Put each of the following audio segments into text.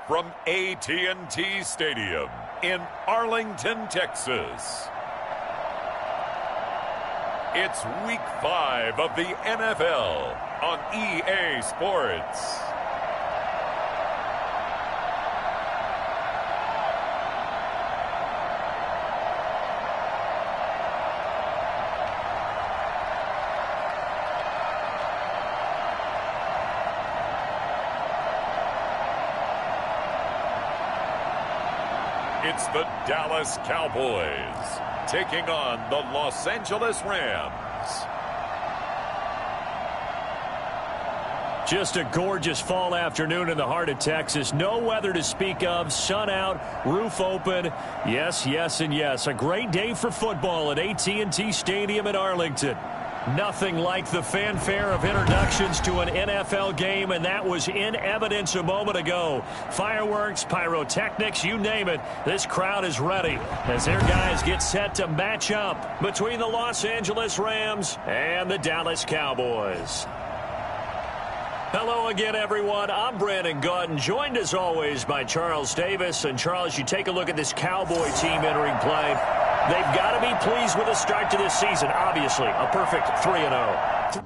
From AT&T Stadium in Arlington, Texas, it's Week 5 of the NFL on EA Sports. It's the Dallas Cowboys taking on the Los Angeles Rams. Just a gorgeous fall afternoon in the heart of Texas. No weather to speak of. Sun out, roof open. Yes, yes, and yes. A great day for football at AT&T Stadium in Arlington. Nothing like the fanfare of introductions to an NFL game, and that was in evidence a moment ago. Fireworks, pyrotechnics, you name it. This crowd is ready as their guys get set to match up between the Los Angeles Rams and the Dallas Cowboys. Hello again, everyone. I'm Brandon Gautin, joined as always by Charles Davis. And Charles, you take a look at this Cowboy team entering play. They've got to be pleased with the start to this season. Obviously, a perfect 3-0.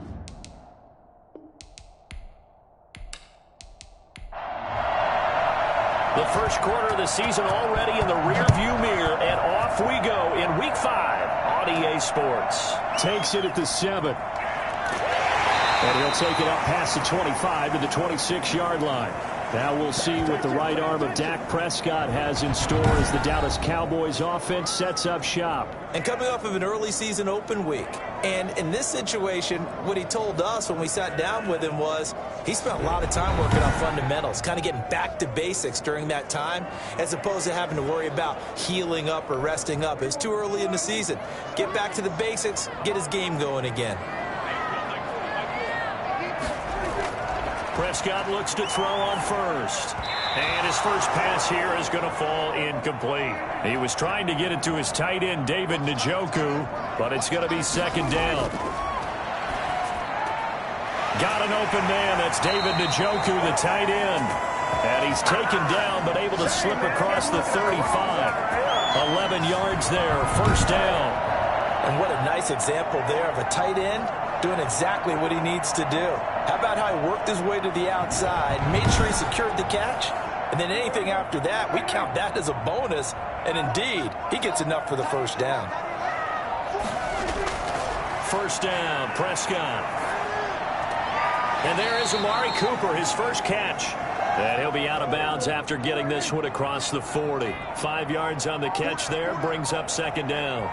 The first quarter of the season already in the rearview mirror, and off we go in Week 5 on EA Sports. Takes it at the 7. And he'll take it up past the 25 to the 26-yard line. Now we'll see what the right arm of Dak Prescott has in store as the Dallas Cowboys offense sets up shop. And coming off of an early season open week. And in this situation, what he told us when we sat down with him was he spent a lot of time working on fundamentals, kind of getting back to basics during that time, as opposed to having to worry about healing up or resting up. It's too early in the season. Get back to the basics, get his game going again. Prescott looks to throw on first. And his first pass here is going to fall incomplete. He was trying to get it to his tight end, David Njoku, but it's going to be second down. Got an open man. That's David Njoku, the tight end. And he's taken down, but able to slip across the 35. 11 yards there, first down. And what a nice example there of a tight end doing exactly what he needs to do. How about how he worked his way to the outside, made sure he secured the catch, and then anything after that, we count that as a bonus, and indeed, he gets enough for the first down. First down, Prescott. And there is Amari Cooper, his first catch. And he'll be out of bounds after getting this one across the 40. 5 yards on the catch there, brings up second down.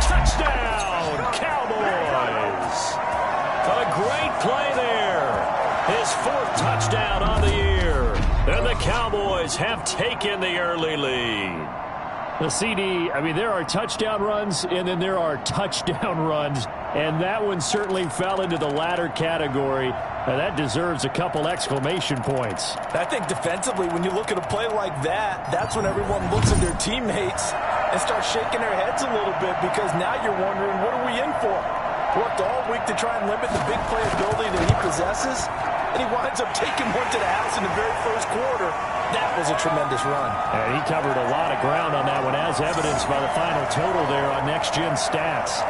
Touchdown, Cowboys. A great play there. His fourth touchdown on the year. And the Cowboys have taken the early lead. The CD, I mean, there are touchdown runs, and then there are touchdown runs. And that one certainly fell into the latter category. That deserves a couple exclamation points. I think defensively, when you look at a play like that, that's when everyone looks at their teammates and starts shaking their heads a little bit, because now you're wondering, what are we in for? Worked all week to try and limit the big play ability that he possesses, and he winds up taking one to the house in the very first quarter. That was a tremendous run. And he covered a lot of ground on that one, as evidenced by the final total there on Next Gen Stats.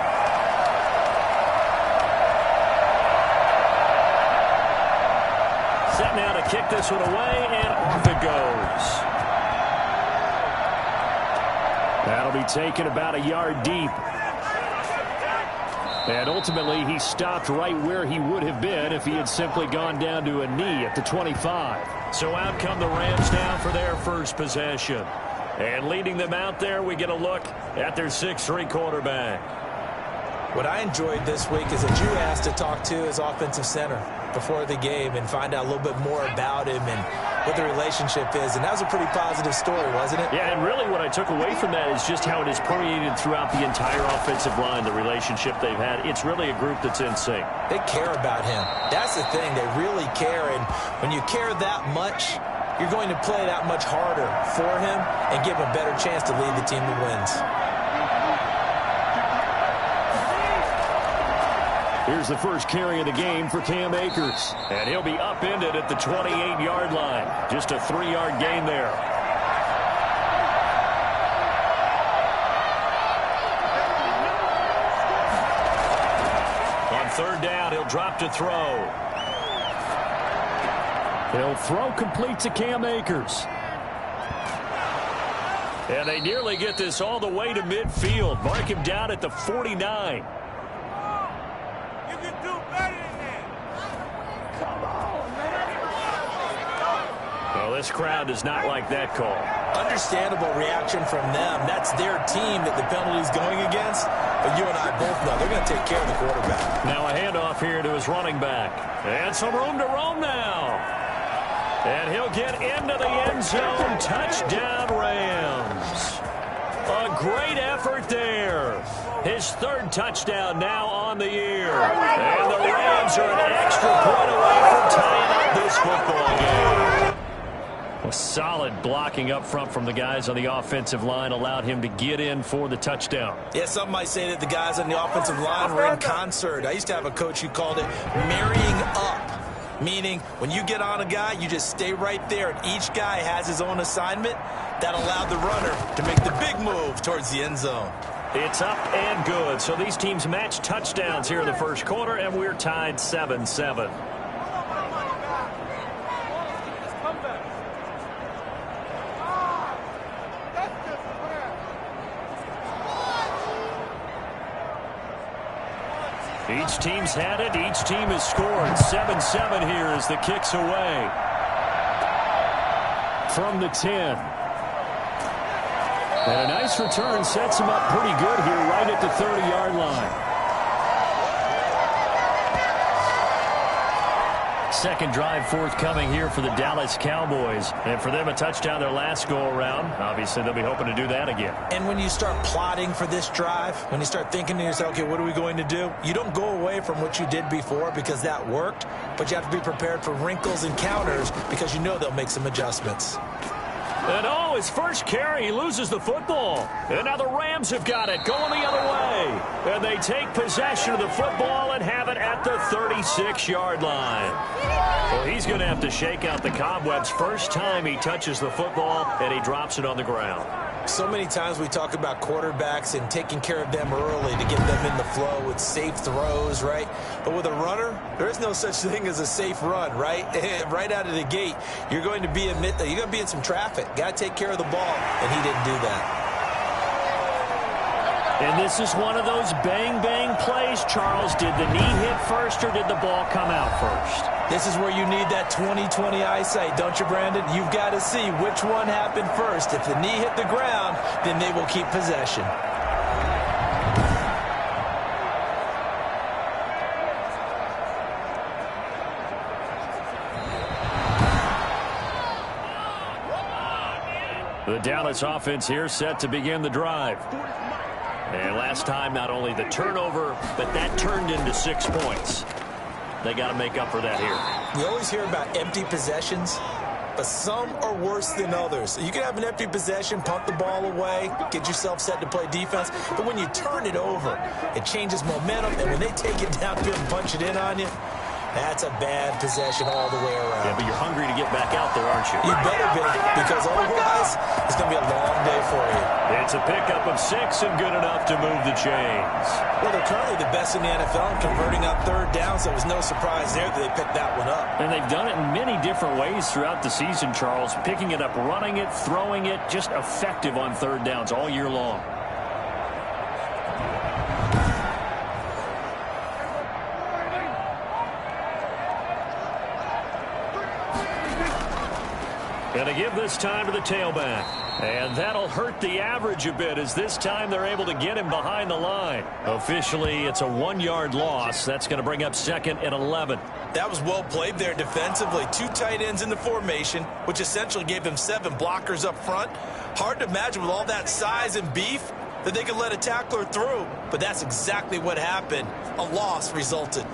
Set now to kick this one away, and off it goes. That'll be taken about a yard deep. And ultimately, he stopped right where he would have been if he had simply gone down to a knee at the 25. So out come the Rams now for their first possession. And leading them out there, we get a look at their 6'3" quarterback. What I enjoyed this week is that you asked to talk to his offensive center before the game and find out a little bit more about him and what the relationship is. And that was a pretty positive story, wasn't it? Yeah, and really what I took away from that is just how it has permeated throughout the entire offensive line, the relationship they've had. It's really a group that's in sync. They care about him. That's the thing. They really care. And when you care that much, you're going to play that much harder for him and give him a better chance to lead the team to wins. Here's the first carry of the game for Cam Akers. And he'll be upended at the 28-yard line. Just a 3-yard gain there. On third down, he'll drop to throw. He'll throw complete to Cam Akers. And they nearly get this all the way to midfield. Mark him down at the 49. Well, this crowd does not like that call. Understandable reaction from them. That's their team that the penalty's going against. But you and I both know they're going to take care of the quarterback. Now a handoff here to his running back. And some room to roam now. And he'll get into the end zone. Touchdown, Rams. A great effort there. His third touchdown now on the year. And the Rams are an extra point away from tying up this football game. A solid blocking up front from the guys on the offensive line allowed him to get in for the touchdown. Yeah, some might say that the guys on the offensive line were in concert. I used to have a coach who called it marrying up, meaning when you get on a guy, you just stay right there, and each guy has his own assignment. That allowed the runner to make the big move towards the end zone. It's up and good. So these teams match touchdowns here in the first quarter, and we're tied 7-7. Each team's had it. Each team has scored. 7-7 here as the kick's away. From the 10. And a nice return sets him up pretty good here right at the 30-yard line. Second drive forthcoming here for the Dallas Cowboys. And for them, a touchdown their last go-around. Obviously, they'll be hoping to do that again. And when you start plotting for this drive, when you start thinking to yourself, okay, what are we going to do? You don't go away from what you did before because that worked, but you have to be prepared for wrinkles and counters because you know they'll make some adjustments. And oh, his first carry, he loses the football. And now the Rams have got it, going the other way. And they take possession of the football and have it at the 36-yard line. Well, he's going to have to shake out the cobwebs first time he touches the football, and he drops it on the ground. So many times we talk about quarterbacks and taking care of them early to get them in the flow with safe throws, right? But with a runner, there is no such thing as a safe run, right? Right out of the gate, you're going to be in some traffic. Got to take care of the ball, and he didn't do that. And this is one of those bang-bang plays, Charles. Did the knee hit first or did the ball come out first? This is where you need that 20/20 eyesight, don't you, Brandon? You've got to see which one happened first. If the knee hit the ground, then they will keep possession. The Dallas offense here set to begin the drive. And last time, not only the turnover, but that turned into 6 points. They got to make up for that here. You always hear about empty possessions, but some are worse than others. You can have an empty possession, punt the ball away, get yourself set to play defense, but when you turn it over, it changes momentum, and when they take it downfield and punch it in on you, that's a bad possession all the way around. Yeah, but you're hungry to get back out there, aren't you? You better be, because otherwise, it's going to be a long day for you. It's a pickup of 6 and good enough to move the chains. Well, they're currently the best in the NFL in converting on third down, so it was no surprise there that they picked that one up. And they've done it in many different ways throughout the season, Charles. Picking it up, running it, throwing it, just effective on third downs all year long. Going to give this time to the tailback. And that'll hurt the average a bit as this time they're able to get him behind the line. Officially, it's a 1-yard loss. That's going to bring up 2nd and 11. That was well played there defensively. 2 tight ends in the formation, which essentially gave them 7 blockers up front. Hard to imagine with all that size and beef that they could let a tackler through. But that's exactly what happened. A loss resulted.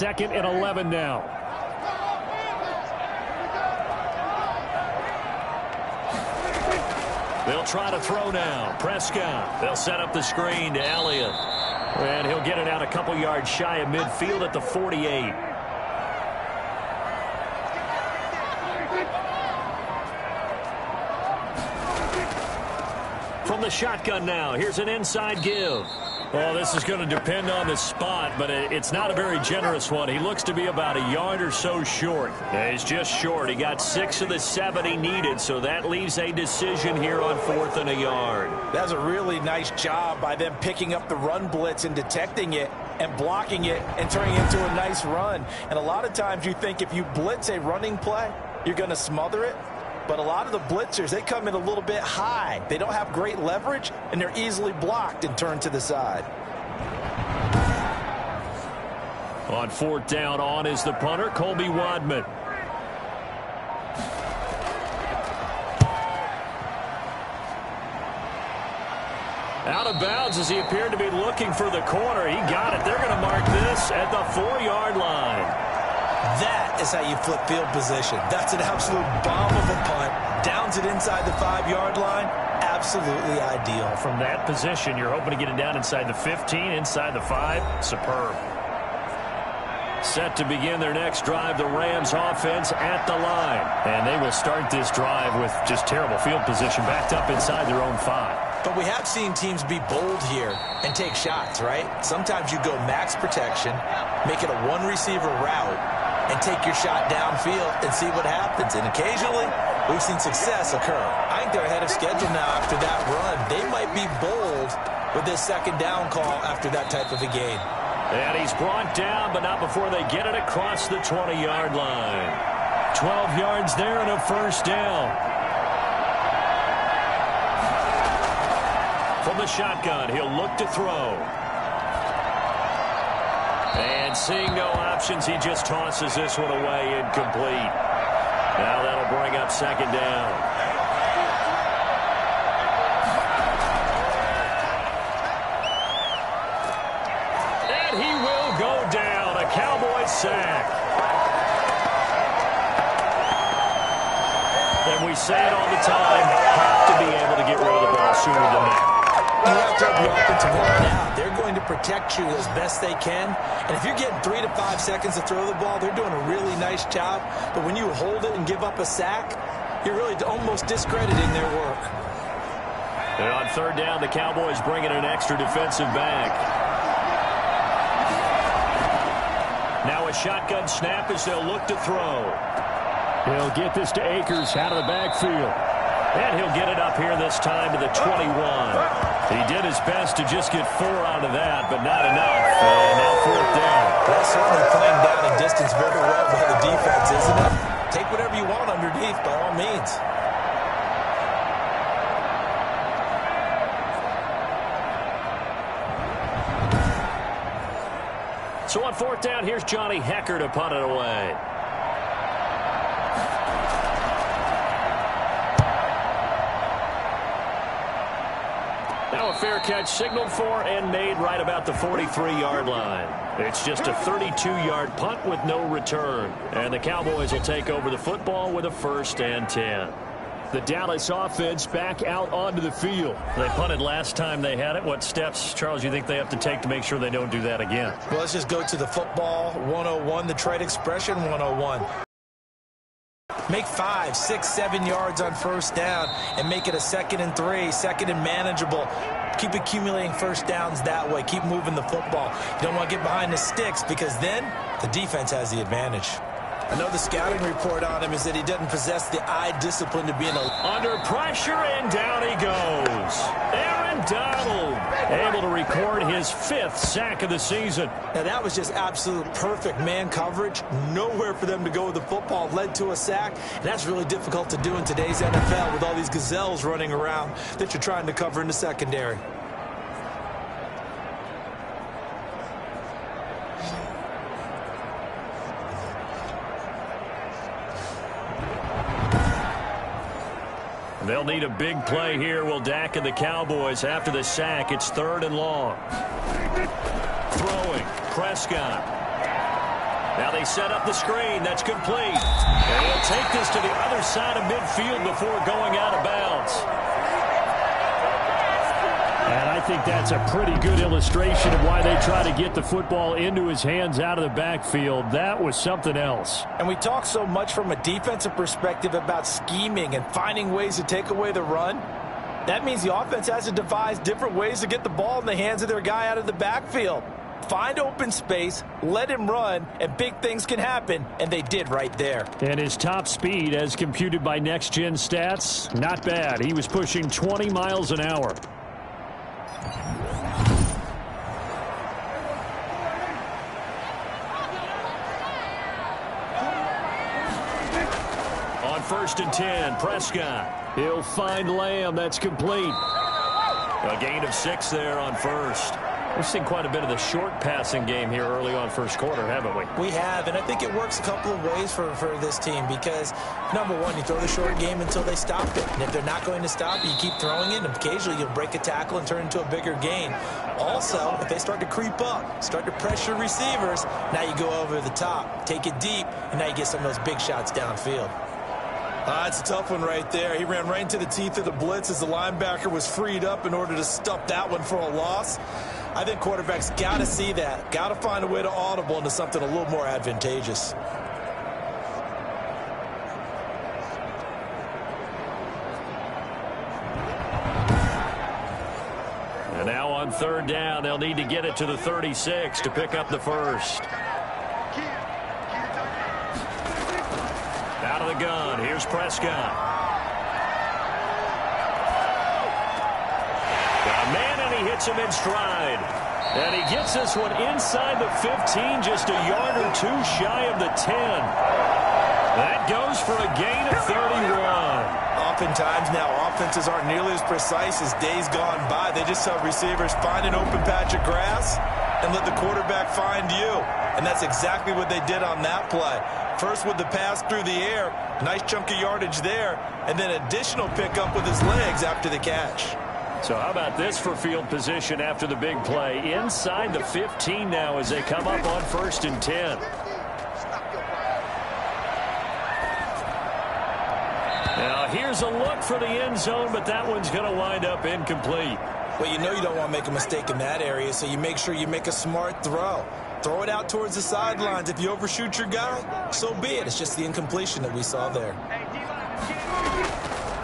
2nd and 11 now. They'll try to throw now. Prescott. They'll set up the screen to Elliott. And he'll get it out a couple yards shy of midfield at the 48. From the shotgun now, here's an inside give. Well, this is going to depend on the spot, but it's not a very generous one. He looks to be about a yard or so short. Yeah, he's just short. He got 6 of the 7 he needed, so that leaves a decision here on 4th and a yard. That's a really nice job by them picking up the run blitz and detecting it and blocking it and turning it into a nice run. And a lot of times you think if you blitz a running play, you're going to smother it. But a lot of the blitzers, they come in a little bit high. They don't have great leverage, and they're easily blocked and turned to the side. On 4th down, on is the punter, Colby Wadman. Out of bounds as he appeared to be looking for the corner. He got it. They're going to mark this at the 4-yard line. That is how you flip field position. That's an absolute bomb of a punt. Downs it inside the 5-yard line. Absolutely ideal. From that position, you're hoping to get it down inside the 15, inside the 5. Superb. Set to begin their next drive, the Rams offense at the line. And they will start this drive with just terrible field position, backed up inside their own 5. But we have seen teams be bold here and take shots, right? Sometimes you go max protection, make it a one-receiver route, and take your shot downfield and see what happens. And occasionally, we've seen success occur. I think they're ahead of schedule now after that run. They might be bold with this 2nd down call after that type of a game. And he's brought down, but not before they get it across the 20-yard line. 12 yards there and a 1st down. From the shotgun, he'll look to throw. And seeing no options, he just tosses this one away, incomplete. Now that'll bring up 2nd down. And he will go down. A Cowboys sack. And we say it all the time, have to be able to get rid of the ball sooner than that. You have to have the offensive line out. They're going to protect you as best they can. And if you're getting 3 to 5 seconds to throw the ball, they're doing a really nice job. But when you hold it and give up a sack, you're really almost discrediting their work. And on 3rd down, the Cowboys bring in an extra defensive back. Now a shotgun snap as they'll look to throw. He'll get this to Akers out of the backfield. And he'll get it up here this time to the 21. He did his best to just get 4 out of that, but not enough. And now 4th down. That's certainly playing down in distance very well by the defense, isn't it? Take whatever you want underneath, by all means. So on 4th down, here's Johnny Hecker to punt it away. Now a fair catch signaled for and made right about the 43-yard line. It's just a 32-yard punt with no return. And the Cowboys will take over the football with a 1st and 10. The Dallas offense back out onto the field. They punted last time they had it. What steps, Charles, you think they have to take to make sure they don't do that again? Well, let's just go to the football 101, the trade expression 101. Make 5, 6, 7 yards on 1st down and make it a 2nd and 3, 2nd and manageable. Keep accumulating 1st downs that way. Keep moving the football. You don't want to get behind the sticks because then the defense has the advantage. I know the scouting report on him is that he doesn't possess the eye discipline to be in a... Under pressure, and down he goes. Aaron Donald able to record his 5th sack of the season. Now, that was just absolute perfect man coverage. Nowhere for them to go with the football. Led to a sack. And that's really difficult to do in today's NFL with all these gazelles running around that you're trying to cover in the secondary. They'll need a big play here, will Dak and the Cowboys. After the sack, it's 3rd and long. Throwing, Prescott. Now they set up the screen. That's complete. And he'll take this to the other side of midfield before going out of bounds. And I think that's a pretty good illustration of why they try to get the football into his hands out of the backfield. That was something else. And we talk so much from a defensive perspective about scheming and finding ways to take away the run. That means the offense has to devise different ways to get the ball in the hands of their guy out of the backfield. Find open space, let him run, and big things can happen, and they did right there. And his top speed, as computed by Next Gen Stats, not bad. He was pushing 20 miles an hour. On 1st and 10, Prescott. He'll find Lamb. That's complete. A gain of 6 there on 1st. We've seen quite a bit of the short passing game here early on first quarter, haven't we? We have, and I think it works a couple of ways for this team because, number one, you throw the short game until they stop it. And if they're not going to stop it, you keep throwing it, and occasionally you'll break a tackle and turn it into a bigger gain. Also, if they start to creep up, start to pressure receivers, now you go over the top, take it deep, and now you get some of those big shots downfield. It's a tough one right there. He ran right into the teeth of the blitz as the linebacker was freed up in order to stuff that one for a loss. I think quarterbacks got to see that. Got to find a way to audible into something a little more advantageous. And now on 3rd down, they'll need to get it to the 36 to pick up the first. Out of the gun, here's Prescott. Got a man, and he hits him in stride. And he gets this one inside the 15, just a yard or two shy of the 10. That goes for a gain of 31. Oftentimes now, offenses aren't nearly as precise as days gone by. They just have receivers find an open patch of grass and let the quarterback find you. And that's exactly what they did on that play. First with the pass through the air, nice chunk of yardage there, and then additional pickup with his legs after the catch. So how about this for field position after the big play? Inside the 15 now as they come up on 1st and 10. Now here's a look for the end zone, but that one's going to wind up incomplete. Well, you know you don't want to make a mistake in that area, so you make sure you make a smart throw. Throw it out towards the sidelines. If you overshoot your guy, so be it. It's just the incompletion that we saw there.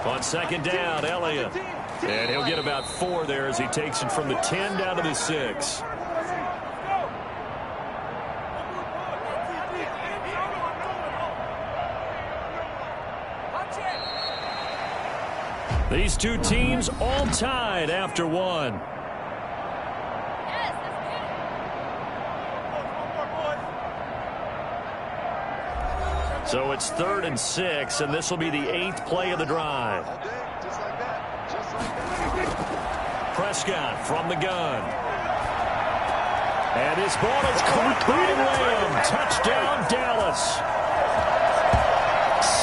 On 2nd down, Elliott. And he'll get about 4 there as he takes it from the 10 down to the 6. These two teams all tied after 1. So it's 3rd and 6, and this will be the 8th play of the drive. Prescott from the gun. And his ball is caught by Lamb. Touchdown, Dallas.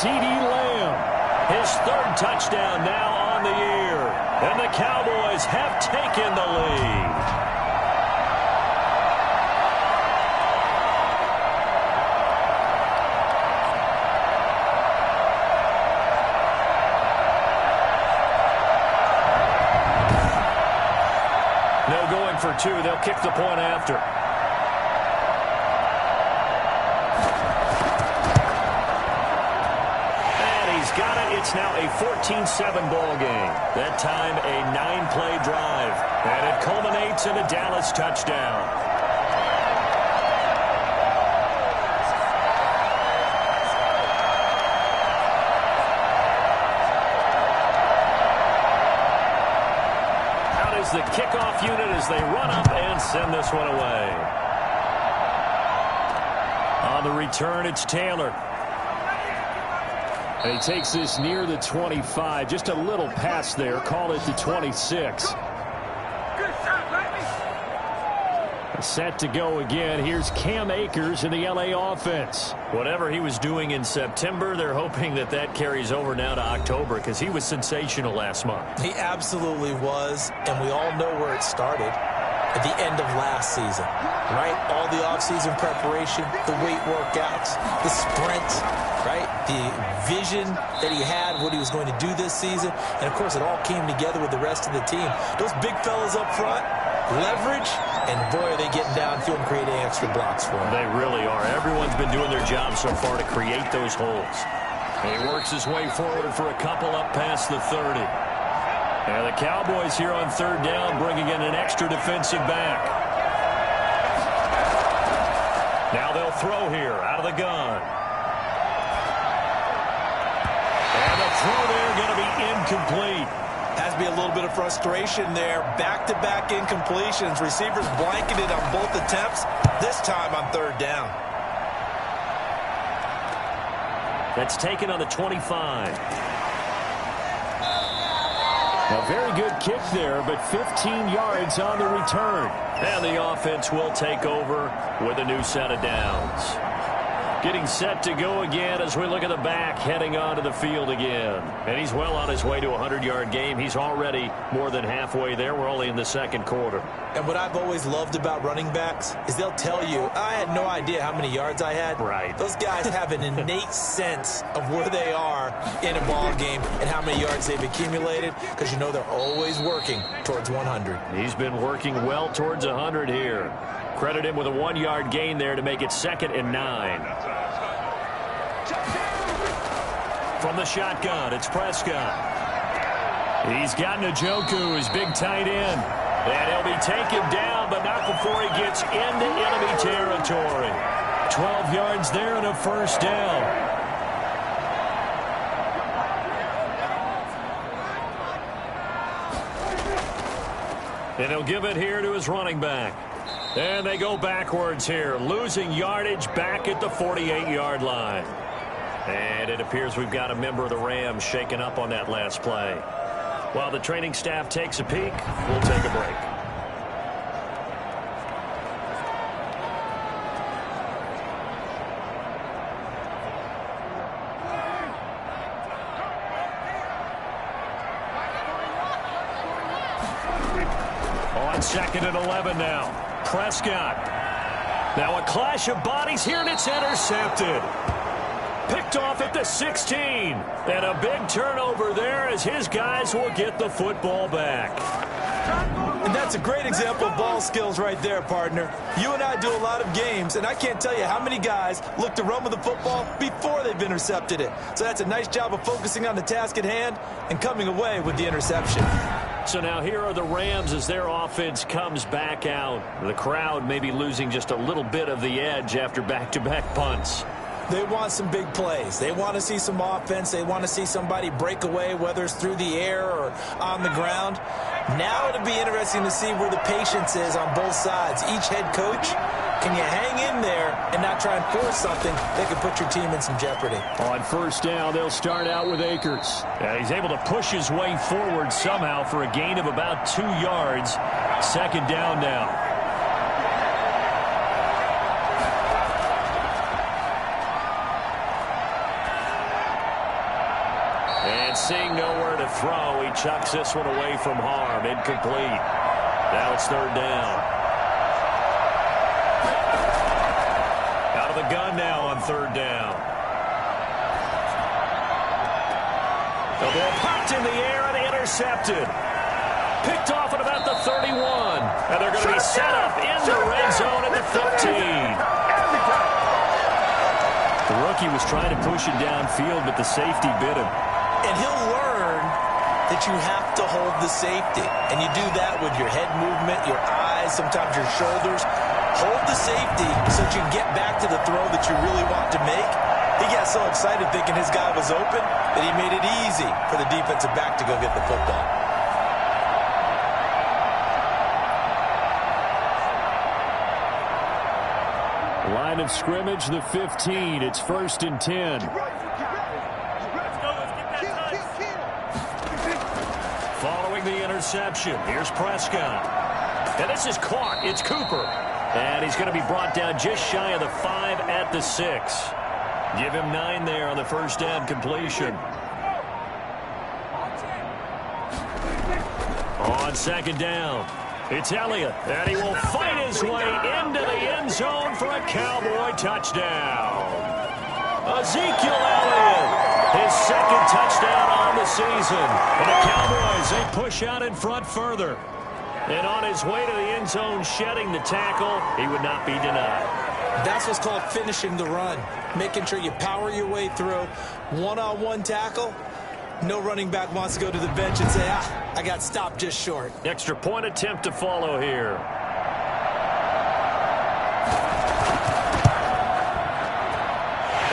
CeeDee Lamb. His 3rd touchdown now on the year. And the Cowboys have taken the lead. For 2. They'll kick the point after. And he's got it. It's now a 14-7 ball game. That time a 9-play drive. And it culminates in a Dallas touchdown. The kickoff unit as they run up and send this one away. On the return, it's Taylor. And he takes this near the 25. Just a little pass there. Call it the 26. Set to go again. Here's Cam Akers in the LA offense. Whatever he was doing in September, they're hoping that that carries over now to October because he was sensational last month. He absolutely was, and we all know where it started. at the end of last season, right? All the offseason preparation, the weight workouts, the sprints, right? The vision that he had, what he was going to do this season. And, of course, it all came together with the rest of the team. Those big fellas up front, leverage, and, boy, are they getting downfield and creating extra blocks for him. They really are. Everyone's been doing their job so far to create those holes. And he works his way forward for a couple up past the 30. And the Cowboys here on third down bringing in an extra defensive back. Now they'll throw here out of the gun. And the throw there going to be incomplete. Has to be a little bit of frustration there. Back-to-back incompletions. Receivers blanketed on both attempts, this time on third down. That's taken on the 25. A very good kick there, but 15 yards on the return. And the offense will take over with a new set of downs. Getting set to go again as we look at the back heading onto the field again. And he's well on his way to a 100-yard game. He's already more than halfway there. We're only in the second quarter. And what I've always loved about running backs is they'll tell you, I had no idea how many yards I had. Right. Those guys have an innate sense of where they are in a ball game and how many yards they've accumulated, because you know they're always working towards 100. He's been working well towards 100 here. Credit him with a 1-yard gain there to make it 2nd and 9. From the shotgun, it's Prescott. He's got Njoku, his big tight end. And he'll be taken down, but not before he gets into enemy territory. 12 yards there and a first down. And he'll give it here to his running back. And they go backwards here, losing yardage back at the 48-yard line. And it appears we've got a member of the Rams shaken up on that last play. While the training staff takes a peek, we'll take a break. On 2nd and 11 now. Prescott. Now a clash of bodies here, and it's intercepted. Picked off at the 16. And a big turnover there as his guys will get the football back. And that's a great example of ball skills right there, partner. You and I do a lot of games, and I can't tell you how many guys look to run with the football before they've intercepted it. So that's a nice job of focusing on the task at hand and coming away with the interception. So now here are the Rams as their offense comes back out. The crowd may be losing just a little bit of the edge after back-to-back punts. They want some big plays. They want to see some offense. They want to see somebody break away, whether it's through the air or on the ground. Now it'll be interesting to see where the patience is on both sides. Each head coach, can you hang in there and not try and force something that could put your team in some jeopardy? On first down, they'll start out with Akers. He's able to push his way forward somehow for a gain of about 2 yards. 2nd down now. And seeing nowhere to throw, he chucks this one away from harm. Incomplete. Now it's 3rd down. Out of the gun now on 3rd down. The ball popped in the air and intercepted. Picked off at about the 31. And they're going to be set up in the red zone at the 15. The rookie was trying to push it downfield, but the safety bit him. And he'll learn that you have to hold the safety. And you do that with your head movement, your eyes, sometimes your shoulders. Hold the safety so that you can get back to the throw that you really want to make. He got so excited thinking his guy was open that he made it easy for the defensive back to go get the football. Line of scrimmage, the 15. It's 1st and 10. Following the interception, here's Prescott. And this is caught. It's Cooper. And he's going to be brought down just shy of the 5 at the 6. Give him 9 there on the first down completion. On 2nd down, It's Elliott, and he will fight his way into the end zone for a Cowboy touchdown. Ezekiel Elliott, his second touchdown on the season. And the Cowboys, they push out in front further. And on his way to the end zone, shedding the tackle, he would not be denied. That's what's called finishing the run, making sure you power your way through. One-on-one tackle, no running back wants to go to the bench and say, I got stopped just short. Extra point attempt to follow here.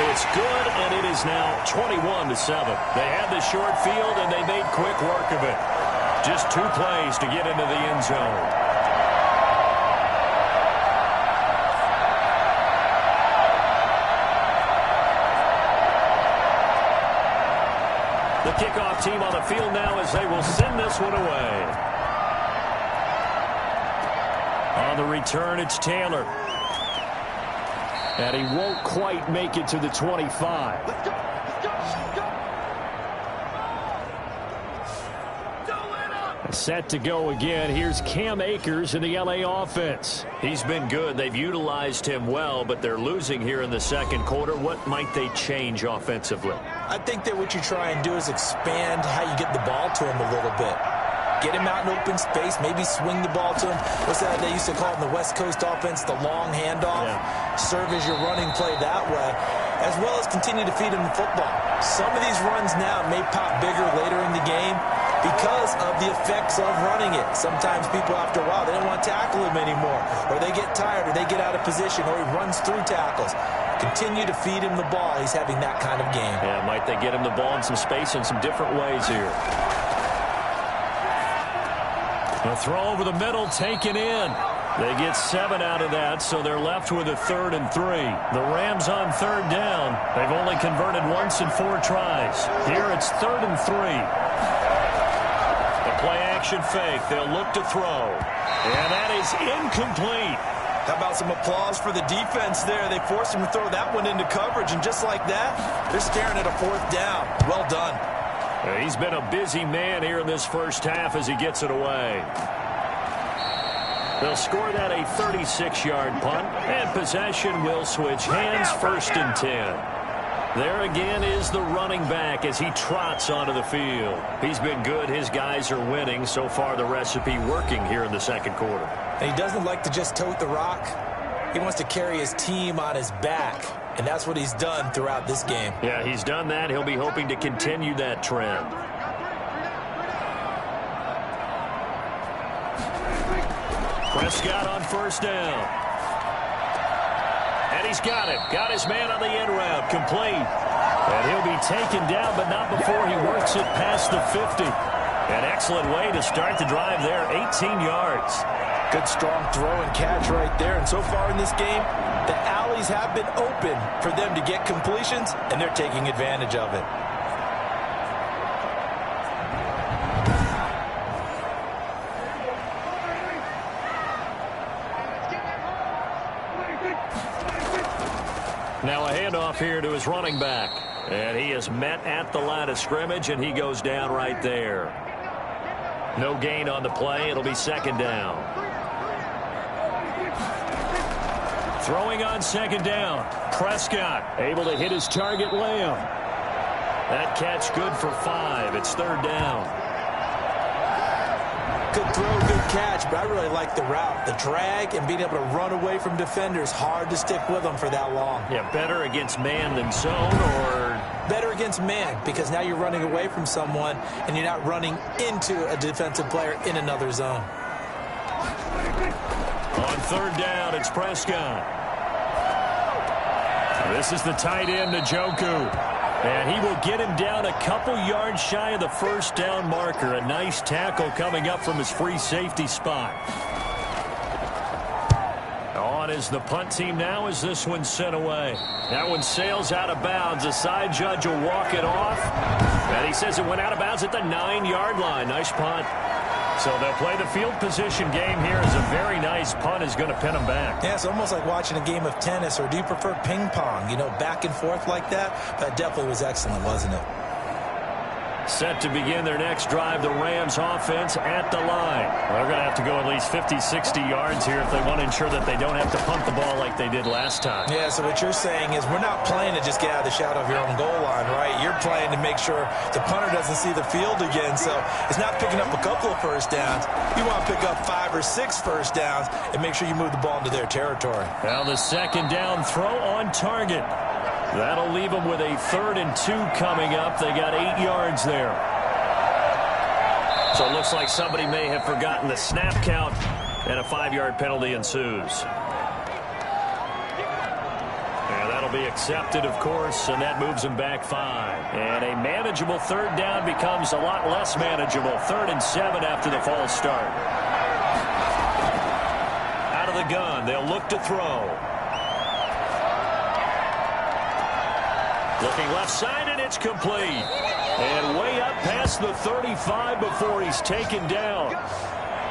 It's good, and it is now 21-7. They had the short field, and they made quick work of it. Just 2 plays to get into the end zone. The kickoff team on the field now as they will send this one away. On the return, it's Taylor. And he won't quite make it to the 25. Let's go. Set to go again. Here's Cam Akers in the LA offense. He's been good. They've utilized him well, but they're losing here in the second quarter. What might they change offensively? I think that what you try and do is expand how you get the ball to him a little bit. Get him out in open space, maybe swing the ball to him. What's that they used to call it in the West Coast offense, the long handoff? Yeah. Serve as your running play that way, as well as continue to feed him the football. Some of these runs now may pop bigger later in the game because of the effects of running it. Sometimes people, after a while, they don't want to tackle him anymore, or they get tired, or they get out of position, or he runs through tackles. Continue to feed him the ball. He's having that kind of game. Yeah, might they get him the ball in some space in some different ways here. A throw over the middle, taken in. They get 7 out of that, so they're left with a 3rd and 3. The Rams on 3rd down. They've only converted once in 4 tries. Here it's 3rd and 3. The play-action fake. They'll look to throw. And that is incomplete. How about some applause for the defense there? They forced him to throw that one into coverage, and just like that, they're staring at a 4th down. Well done. He's been a busy man here in this first half as he gets it away. They'll score that a 36-yard punt, and possession will switch hands, 1st and 10. There again is the running back as he trots onto the field. He's been good. His guys are winning. So far, the recipe working here in the second quarter. And he doesn't like to just tote the rock. He wants to carry his team on his back, and that's what he's done throughout this game. Yeah, he's done that. He'll be hoping to continue that trend. Prescott on 1st down. And he's got it. Got his man on the end route. Complete. And he'll be taken down, but not before he works it past the 50. An excellent way to start the drive there. 18 yards. Good strong throw and catch right there. And so far in this game, the alleys have been open for them to get completions, and they're taking advantage of it. Now a handoff here to his running back. And he is met at the line of scrimmage, and he goes down right there. No gain on the play. It'll be 2nd down. Throwing on 2nd down. Prescott able to hit his target, Lamb. That catch good for 5. It's 3rd down. Good throw, good catch, but I really like the route. The drag and being able to run away from defenders. Hard to stick with them for that long. Yeah, better against man than zone, or? Better against man, because now you're running away from someone and you're not running into a defensive player in another zone. On 3rd down, it's Prescott. This is the tight end, Njoku. And he will get him down a couple yards shy of the 1st down marker. A nice tackle coming up from his free safety spot. On is the punt team now as this one's sent away. That one sails out of bounds. The side judge will walk it off. And he says it went out of bounds at the 9-yard line. Nice punt. So they'll play the field position game here as a very nice punt is going to pin them back. Yeah, it's almost like watching a game of tennis, or do you prefer ping pong? You know, back and forth like that? That definitely was excellent, wasn't it? Set to begin their next drive, the Rams offense at the line. They're going to have to go at least 50, 60 yards here if they want to ensure that they don't have to punt the ball like they did last time. Yeah, so what you're saying is we're not playing to just get out of the shadow of your own goal line, right? You're playing to make sure the punter doesn't see the field again. So it's not picking up a couple of first downs. You want to pick up 5 or 6 first downs and make sure you move the ball into their territory. Now the second down throw on target. That'll leave them with a 3rd and 2 coming up. They got 8 yards there. So it looks like somebody may have forgotten the snap count, and a 5-yard penalty ensues. And that'll be accepted, of course, and that moves them back 5. And a manageable 3rd down becomes a lot less manageable. 3rd and 7 after the false start. Out of the gun, they'll look to throw. Looking left side, and it's complete. And way up past the 35 before he's taken down.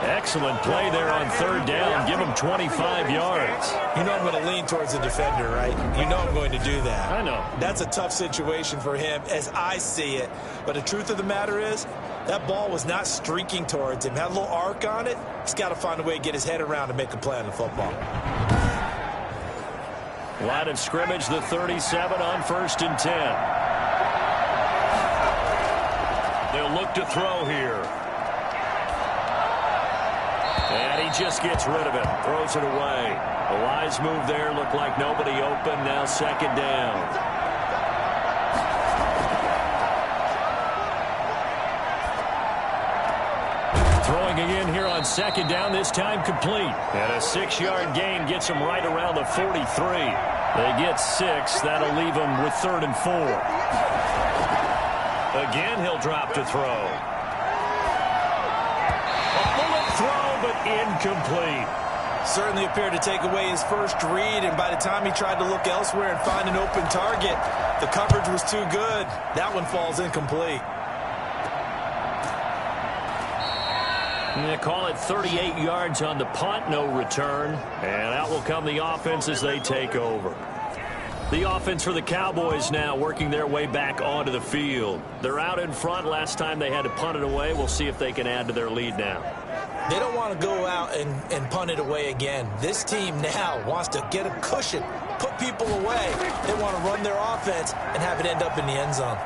Excellent play there on 3rd down. Give him 25 yards. You know I'm going to lean towards the defender, right? You know I'm going to do that. I know. That's a tough situation for him as I see it. But the truth of the matter is, that ball was not streaking towards him. Had a little arc on it. He's got to find a way to get his head around and make a play on the football. Line of scrimmage, the 37 on 1st and 10. They'll look to throw here. And he just gets rid of it. Throws it away. A wise move there. Looked like nobody open. Now 2nd down. Throwing again here on 2nd down, this time complete. And a 6-yard gain gets them right around the 43. They get 6. That'll leave them with 3rd and 4. Again, he'll drop to throw. A bullet throw, but incomplete. Certainly appeared to take away his first read, and by the time he tried to look elsewhere and find an open target, the coverage was too good. That one falls incomplete. They call it 38 yards on the punt, no return. And out will come the offense as they take over. The offense for the Cowboys now working their way back onto the field. They're out in front. Last time they had to punt it away. We'll see if they can add to their lead now. They don't want to go out and punt it away again. This team now wants to get a cushion, put people away. They want to run their offense and have it end up in the end zone.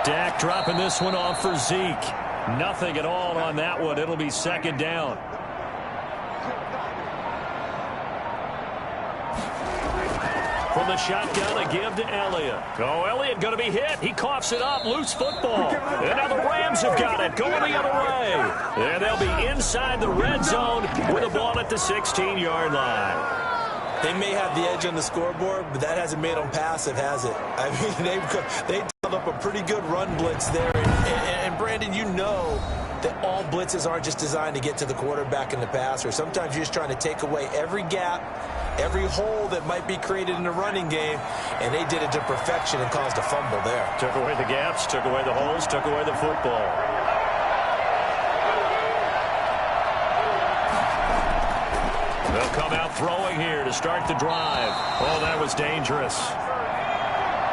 Dak dropping this one off for Zeke. Nothing at all on that one. It'll be 2nd down. From the shotgun, a give to Elliott. Oh, Elliott going to be hit. He coughs it up. Loose football. And now the Rams have got it. Going the other way. And they'll be inside the red zone with a ball at the 16-yard line. They may have the edge on the scoreboard, but that hasn't made them passive, has it? I mean, they dialed up a pretty good run blitz there. And Brandon, you know that all blitzes aren't just designed to get to the quarterback and the passer. Sometimes you're just trying to take away every gap, every hole that might be created in the running game, and they did it to perfection and caused a fumble there. Took away the gaps, took away the holes, took away the football. They'll come out throwing here to start the drive. Oh, that was dangerous.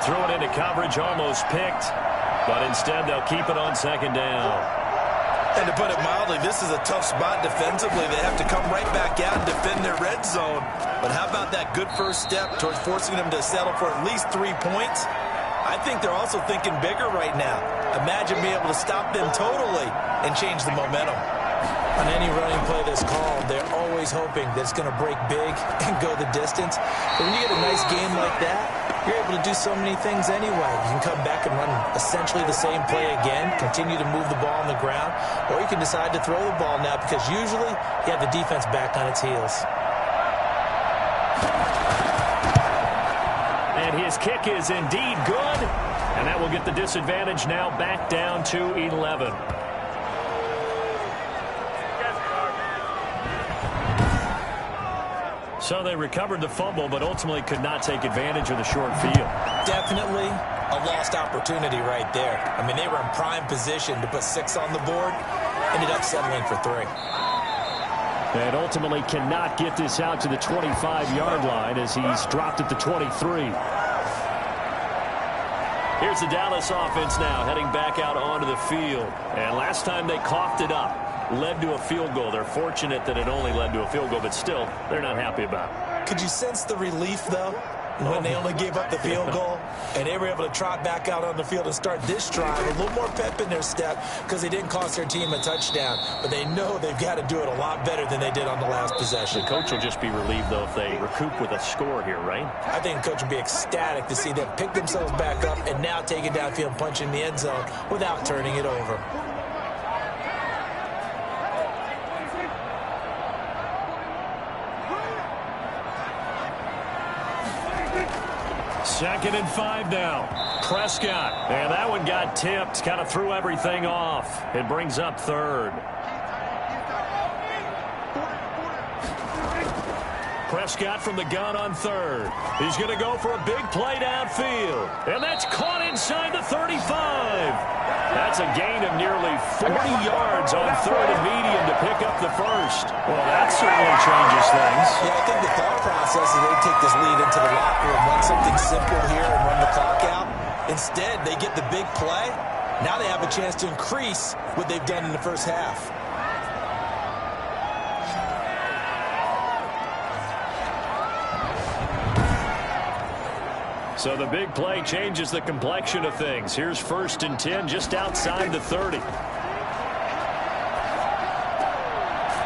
Threw it into coverage, almost picked, but instead they'll keep it on 2nd down. And to put it mildly, this is a tough spot defensively. They have to come right back out and defend their red zone. But how about that good first step towards forcing them to settle for at least 3 points? I think they're also thinking bigger right now. Imagine being able to stop them totally and change the momentum. On any running play that's called, they're always hoping that it's going to break big and go the distance. But when you get a nice game like that, you're able to do so many things anyway. You can come back and run essentially the same play again, continue to move the ball on the ground, or you can decide to throw the ball now because usually you have the defense back on its heels. And his kick is indeed good, and that will get the disadvantage now back down to 11. So they recovered the fumble, but ultimately could not take advantage of the short field. Definitely a lost opportunity right there. I mean, they were in prime position to put 6 on the board, ended up settling for 3. And ultimately cannot get this out to the 25-yard line as he's dropped at the 23. Here's the Dallas offense now heading back out onto the field. And last time they coughed it up, led to a field goal. They're fortunate that it only led to a field goal, but still, they're not happy about it. Could you sense the relief, though, when they only gave up the field goal and they were able to trot back out on the field and start this drive? A little more pep in their step because they didn't cost their team a touchdown, but they know they've got to do it a lot better than they did on the last possession. The coach will just be relieved, though, if they recoup with a score here, right? I think the coach will be ecstatic to see them pick themselves back up and now take it downfield and punch in the end zone without turning it over. Second and 5 now. Prescott. And that one got tipped. Kind of threw everything off. It brings up third. Prescott from the gun on third. He's going to go for a big play downfield. And that's caught inside the 35. That's a gain of nearly 40 yards on third and medium to pick up the first. Well, that certainly changes things. Yeah, I think the thought process is they take this lead into the locker room, run something simple here and run the clock out. Instead, they get the big play. Now they have a chance to increase what they've done in the first half. So the big play changes the complexion of things. Here's 1st and 10 just outside the 30.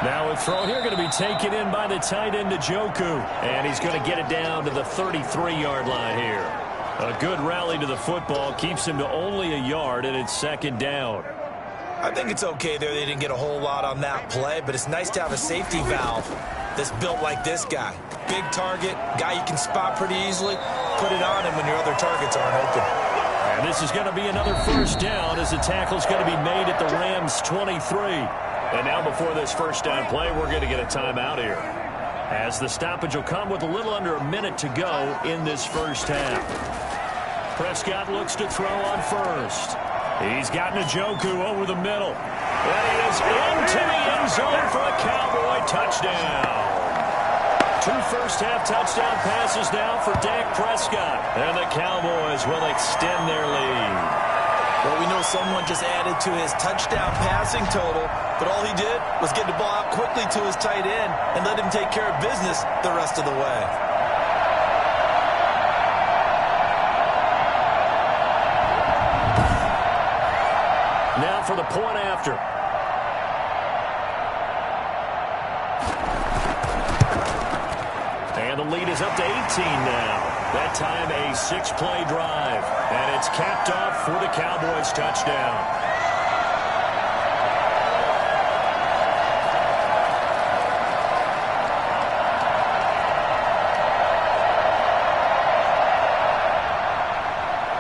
Now a throw here going to be taken in by the tight end Njoku. And he's going to get it down to the 33-yard line here. A good rally to the football keeps him to only a yard, and it's 2nd down. I think it's okay there. They didn't get a whole lot on that play, but it's nice to have a safety valve that's built like this guy. Big target, guy you can spot pretty easily. Put it on him when your other targets aren't open. And this is going to be another 1st down as the tackle's going to be made at the Rams' 23. And now before this 1st down play, we're going to get a timeout here, as the stoppage will come with a little under a minute to go in this first half. Prescott looks to throw on 1st. He's got Njoku over the middle. And he is into the end zone for a Cowboy touchdown. 2 first-half touchdown passes now for Dak Prescott. And the Cowboys will extend their lead. Well, we know someone just added to his touchdown passing total, but all he did was get the ball out quickly to his tight end and let him take care of business the rest of the way. Now for the point after. And the lead is up to 18 now. That time a 6-play drive. And it's capped off for the Cowboys touchdown.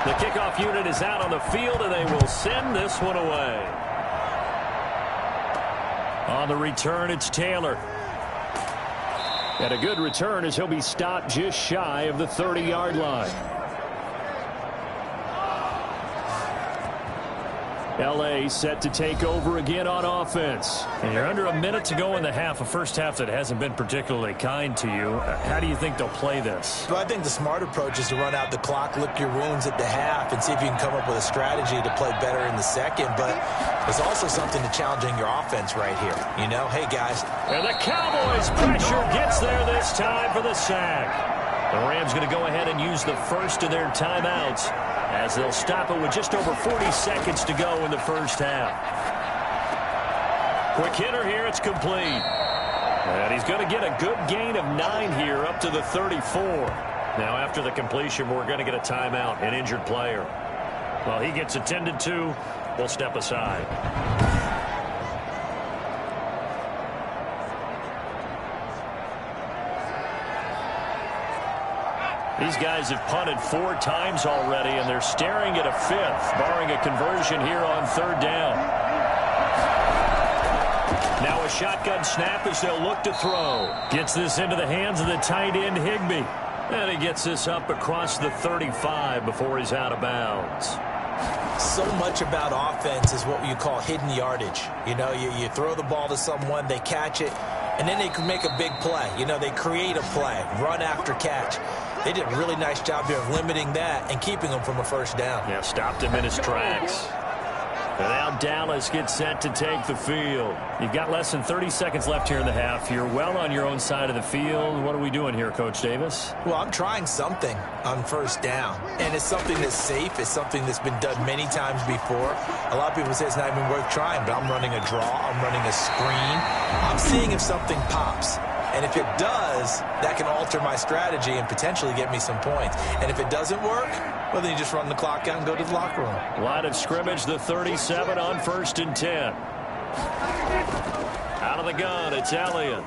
The kickoff unit is out on the field, and they will send this one away. On the return, it's Taylor. And a good return as he'll be stopped just shy of the 30-yard line. L.A. set to take over again on offense. And you're under a minute to go in the half, a first half that hasn't been particularly kind to you. How do you think they'll play this? Well, I think the smart approach is to run out the clock, lick your wounds at the half, and see if you can come up with a strategy to play better in the second. But there's also something to challenging your offense right here. You know, hey, guys. And the Cowboys' pressure gets there this time for the sack. The Rams going to go ahead and use the first of their timeouts, as they'll stop it with just over 40 seconds to go in the first half. Quick hitter here, it's complete. And he's going to get a good gain of 9 here up to the 34. Now after the completion, we're going to get a timeout, an injured player. Well, he gets attended to. We'll step aside. These guys have punted 4 times already, and they're staring at a 5th, barring a conversion here on 3rd down. Now a shotgun snap as they'll look to throw. Gets this into the hands of the tight end, Higbee. And he gets this up across the 35 before he's out of bounds. So much about offense is what you call hidden yardage. You know, you throw the ball to someone, they catch it, and then they can make a big play. You know, they create a play, run after catch. They did a really nice job here of limiting that and keeping him from a first down. Yeah, stopped him in his tracks. And now Dallas gets set to take the field. You've got less than 30 seconds left here in the half. You're well on your own side of the field. What are we doing here, Coach Davis? Well, I'm trying something on first down. And it's something that's safe. It's something that's been done many times before. A lot of people say it's not even worth trying, but I'm running a draw. I'm running a screen. I'm seeing if something pops. And if it does, that can alter my strategy and potentially get me some points. And if it doesn't work, well, then you just run the clock out and go to the locker room. Line of scrimmage, the 37 on 1st and 10. Out of the gun, it's Elliott.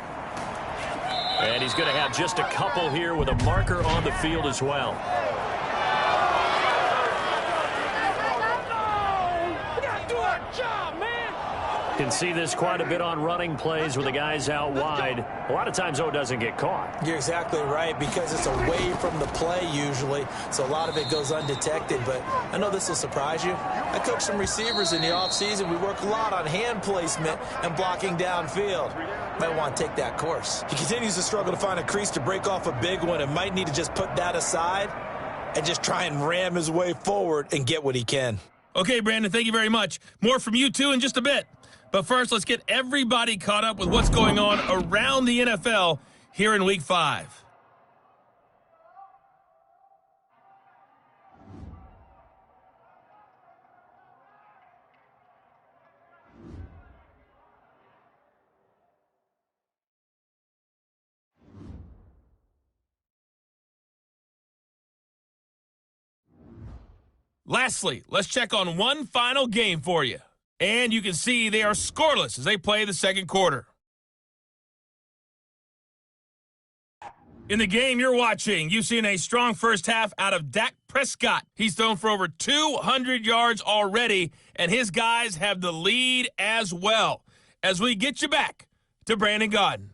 And he's going to have just a couple here with a marker on the field as well. Can see this quite a bit on running plays with the guys out wide. A lot of times, though, it doesn't get caught. You're exactly right, because it's away from the play usually, so a lot of it goes undetected. But I know this will surprise you. I coach some receivers in the offseason. We work a lot on hand placement and blocking downfield. Might want to take that course. He continues to struggle to find a crease to break off a big one and might need to just put that aside and just try and ram his way forward and get what he can. Okay, Brandon, thank you very much. More from you, too, in just a bit. But first, let's get everybody caught up with what's going on around the NFL here in Week 5. Lastly, let's check on one final game for you. And you can see they are scoreless as they play the second quarter. In the game you're watching, you've seen a strong first half out of Dak Prescott. He's thrown for over 200 yards already, and his guys have the lead as well. As we get you back to Brandon Gaudin.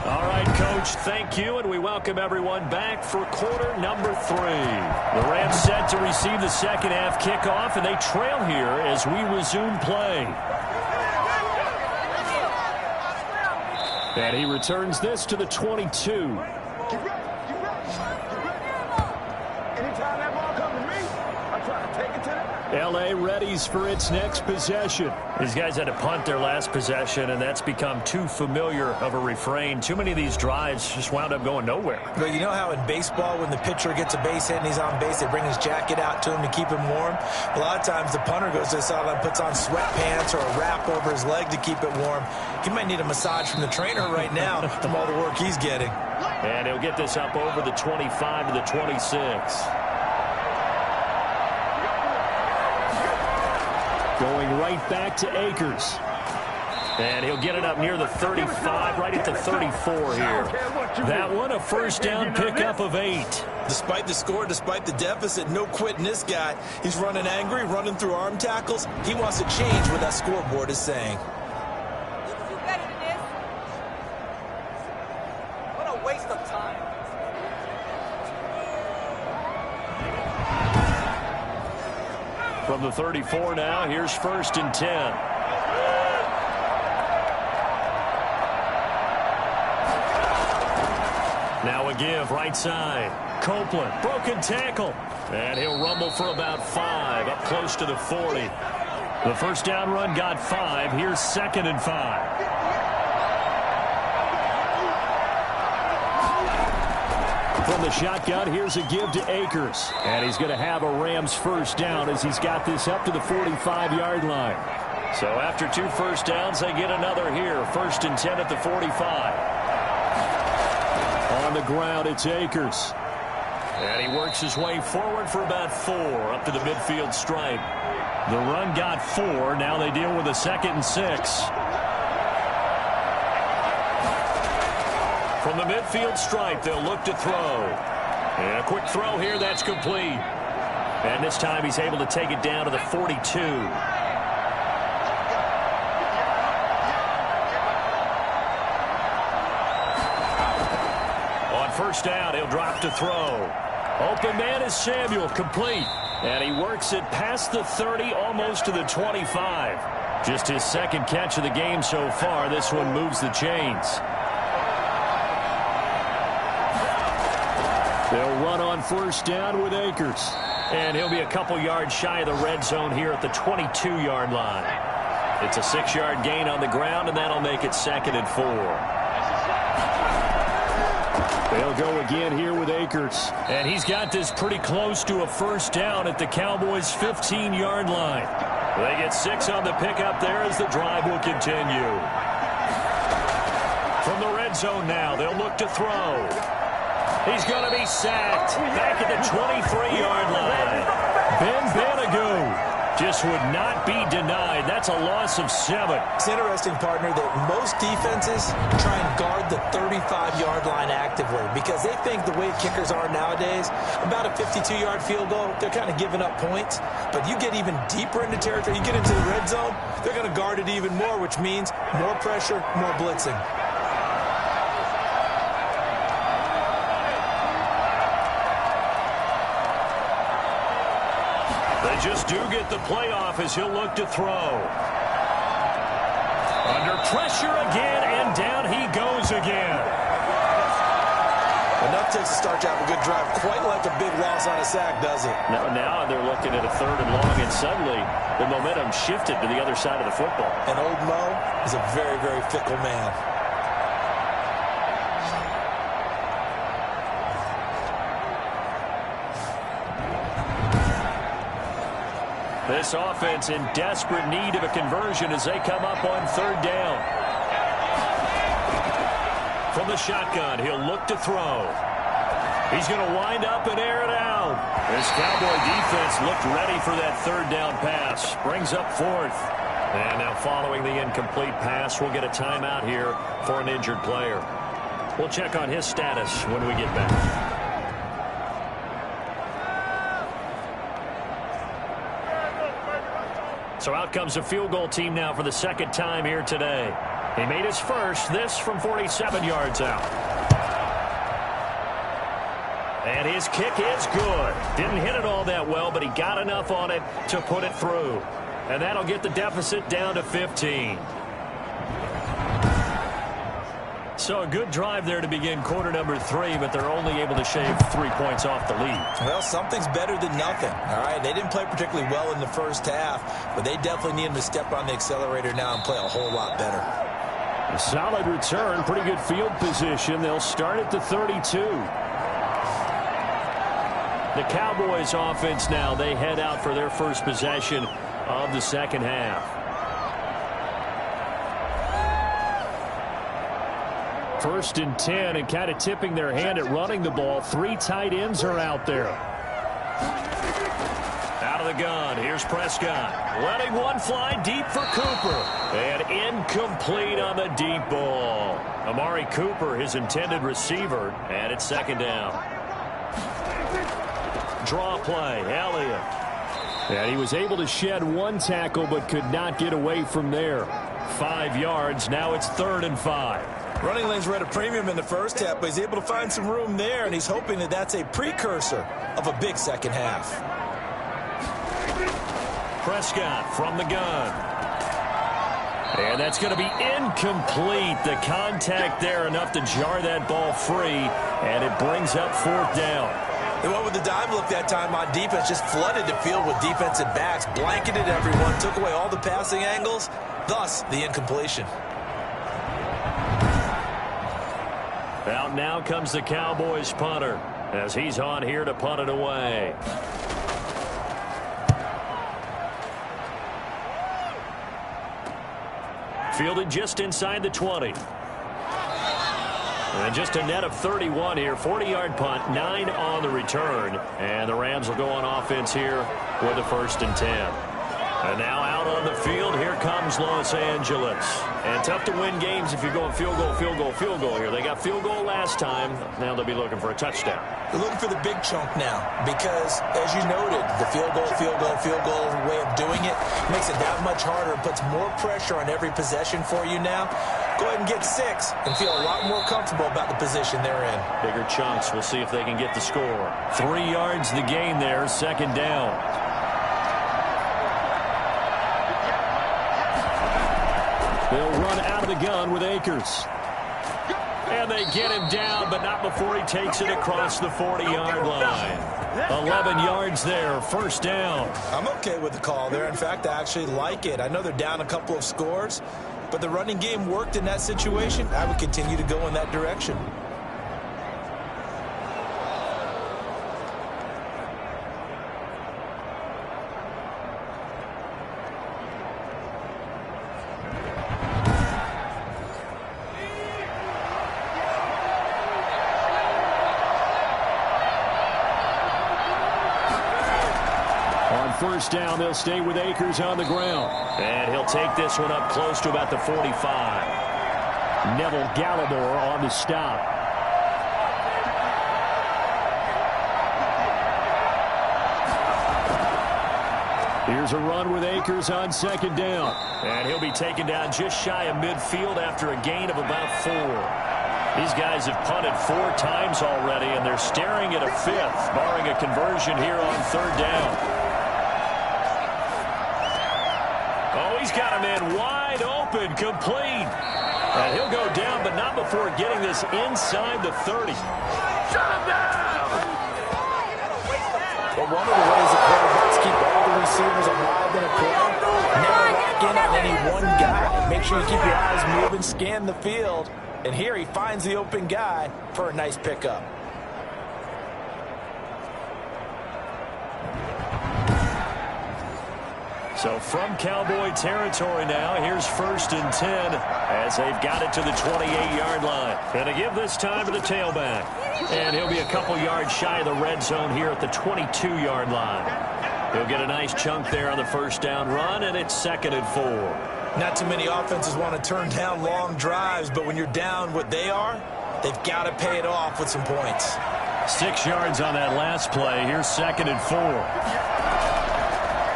All right, Coach, thank you, and we welcome everyone back for quarter number 3. The Rams set to receive the second half kickoff, and they trail here as we resume play. And he returns this to the 22. L.A. readies for its next possession. These guys had to punt their last possession, and that's become too familiar of a refrain. Too many of these drives just wound up going nowhere. But you know how in baseball, when the pitcher gets a base hit and he's on base, they bring his jacket out to him to keep him warm? A lot of times the punter goes to the sideline, puts on sweatpants or a wrap over his leg to keep it warm. He might need a massage from the trainer right now from all the work he's getting. And he'll get this up over the 25 to the 26. Going right back to Akers. And he'll get it up near the 35, right at the 34 here. That one, a first down pickup of 8. Despite the score, despite the deficit, no quitting this guy. He's running angry, running through arm tackles. He wants to change what that scoreboard is saying. You can do better than this. What a waste of time. From the 34 now, here's 1st and 10. Now a give, right side. Copeland, broken tackle. And he'll rumble for about 5, up close to the 40. The first down run got 5. Here's 2nd and 5. From the shotgun, here's a give to Akers. And he's going to have a Rams first down as he's got this up to the 45-yard line. So after 2 first downs, they get another here. 1st and 10 at the 45. On the ground, it's Akers. And he works his way forward for about 4 up to the midfield stripe. The run got 4. Now they deal with a 2nd and 6. From the midfield stripe, they'll look to throw. And a quick throw here, that's complete. And this time he's able to take it down to the 42. On first down, he'll drop to throw. Open man is Samuel, complete. And he works it past the 30, almost to the 25. Just his second catch of the game so far. This one moves the chains. They'll run on first down with Akers. And he'll be a couple yards shy of the red zone here at the 22-yard line. It's a 6-yard gain on the ground, and that'll make it 2nd and 4. They'll go again here with Akers. And he's got this pretty close to a first down at the Cowboys' 15-yard line. They get 6 on the pickup there as the drive will continue. From the red zone now, they'll look to throw. He's going to be sacked back at the 23-yard line. Ben Banagoo just would not be denied. That's a loss of 7. It's interesting, partner, that most defenses try and guard the 35-yard line actively because they think the way kickers are nowadays, about a 52-yard field goal, they're kind of giving up points. But you get even deeper into territory, you get into the red zone, they're going to guard it even more, which means more pressure, more blitzing. They just do get the playoff as he'll look to throw. Under pressure again, and down he goes again. Enough takes to start to have a good drive. Quite like a big loss on a sack, does it? Now they're looking at a 3rd and long, and suddenly the momentum shifted to the other side of the football. And old Mo is a very, very fickle man. This offense in desperate need of a conversion as they come up on 3rd down. From the shotgun, he'll look to throw. He's going to wind up and air it out. This Cowboy defense looked ready for that 3rd down pass. Brings up 4th. And now following the incomplete pass, we'll get a timeout here for an injured player. We'll check on his status when we get back. So out comes a field goal team now for the 2nd time here today. He made his first, this from 47 yards out. And his kick is good. Didn't hit it all that well, but he got enough on it to put it through. And that'll get the deficit down to 15. So a good drive there to begin quarter number 3, but they're only able to shave 3 points off the lead. Well, something's better than nothing. All right, they didn't play particularly well in the first half, but they definitely need them to step on the accelerator now and play a whole lot better. A solid return, pretty good field position. They'll start at the 32. The Cowboys offense now, they head out for their first possession of the 2nd half. First and 10, and kind of tipping their hand at running the ball. 3 tight ends are out there. Out of the gun, here's Prescott. Letting one fly deep for Cooper. And incomplete on the deep ball. Amari Cooper, his intended receiver, and it's 2nd down. Draw play, Elliott. And he was able to shed 1 tackle, but could not get away from there. 5 yards, now it's 3rd and 5. Running lanes were at a premium in the first half, but he's able to find some room there, and he's hoping that that's a precursor of a big second half. Prescott from the gun. And that's going to be incomplete. The contact there enough to jar that ball free, and it brings up 4th down. They went with the dive look that time on defense, just flooded the field with defensive backs, blanketed everyone, took away all the passing angles, thus the incompletion. Out now comes the Cowboys punter as he's on here to punt it away. Fielded just inside the 20. And just a net of 31 here. 40-yard punt, 9 on the return. And the Rams will go on offense here with a 1st and 10. And now out on the field, here comes Los Angeles. And tough to win games if you're going field goal, field goal, field goal here. They got field goal last time. Now they'll be looking for a touchdown. They're looking for the big chunk now because, as you noted, the field goal way of doing it makes it that much harder. It puts more pressure on every possession for you now. Go ahead and get 6 and feel a lot more comfortable about the position they're in. Bigger chunks. We'll see if they can get the score. 3 yards the gain there, 2nd down. They'll run out of the gun with Akers. And they get him down, but not before he takes it across the 40-yard line. 11 yards there, first down. I'm okay with the call there. In fact, I actually like it. I know they're down a couple of scores, but the running game worked in that situation. I would continue to go in that direction. First down, they'll stay with Akers on the ground. And he'll take this one up close to about the 45. Neville Gallimore on the stop. Here's a run with Akers on second down. And he'll be taken down just shy of midfield after a gain of about 4. These guys have punted 4 times already, and they're staring at a 5th, barring a conversion here on third down. He's got him in wide open, complete. And he'll go down, but not before getting this inside the 30. Shut him down! But one of the ways the quarterbacks keep all the receivers alive in a play, never lock in on any one guy. Make sure you keep your eyes moving, scan the field. And here he finds the open guy for a nice pickup. So from Cowboy territory now, here's 1st and 10 as they've got it to the 28-yard line. And to give this time to the tailback. And he'll be a couple yards shy of the red zone here at the 22-yard line. He'll get a nice chunk there on the first down run, and it's 2nd and 4. Not too many offenses want to turn down long drives, but when you're down what they are, they've got to pay it off with some points. 6 yards on that last play. Here's 2nd and 4.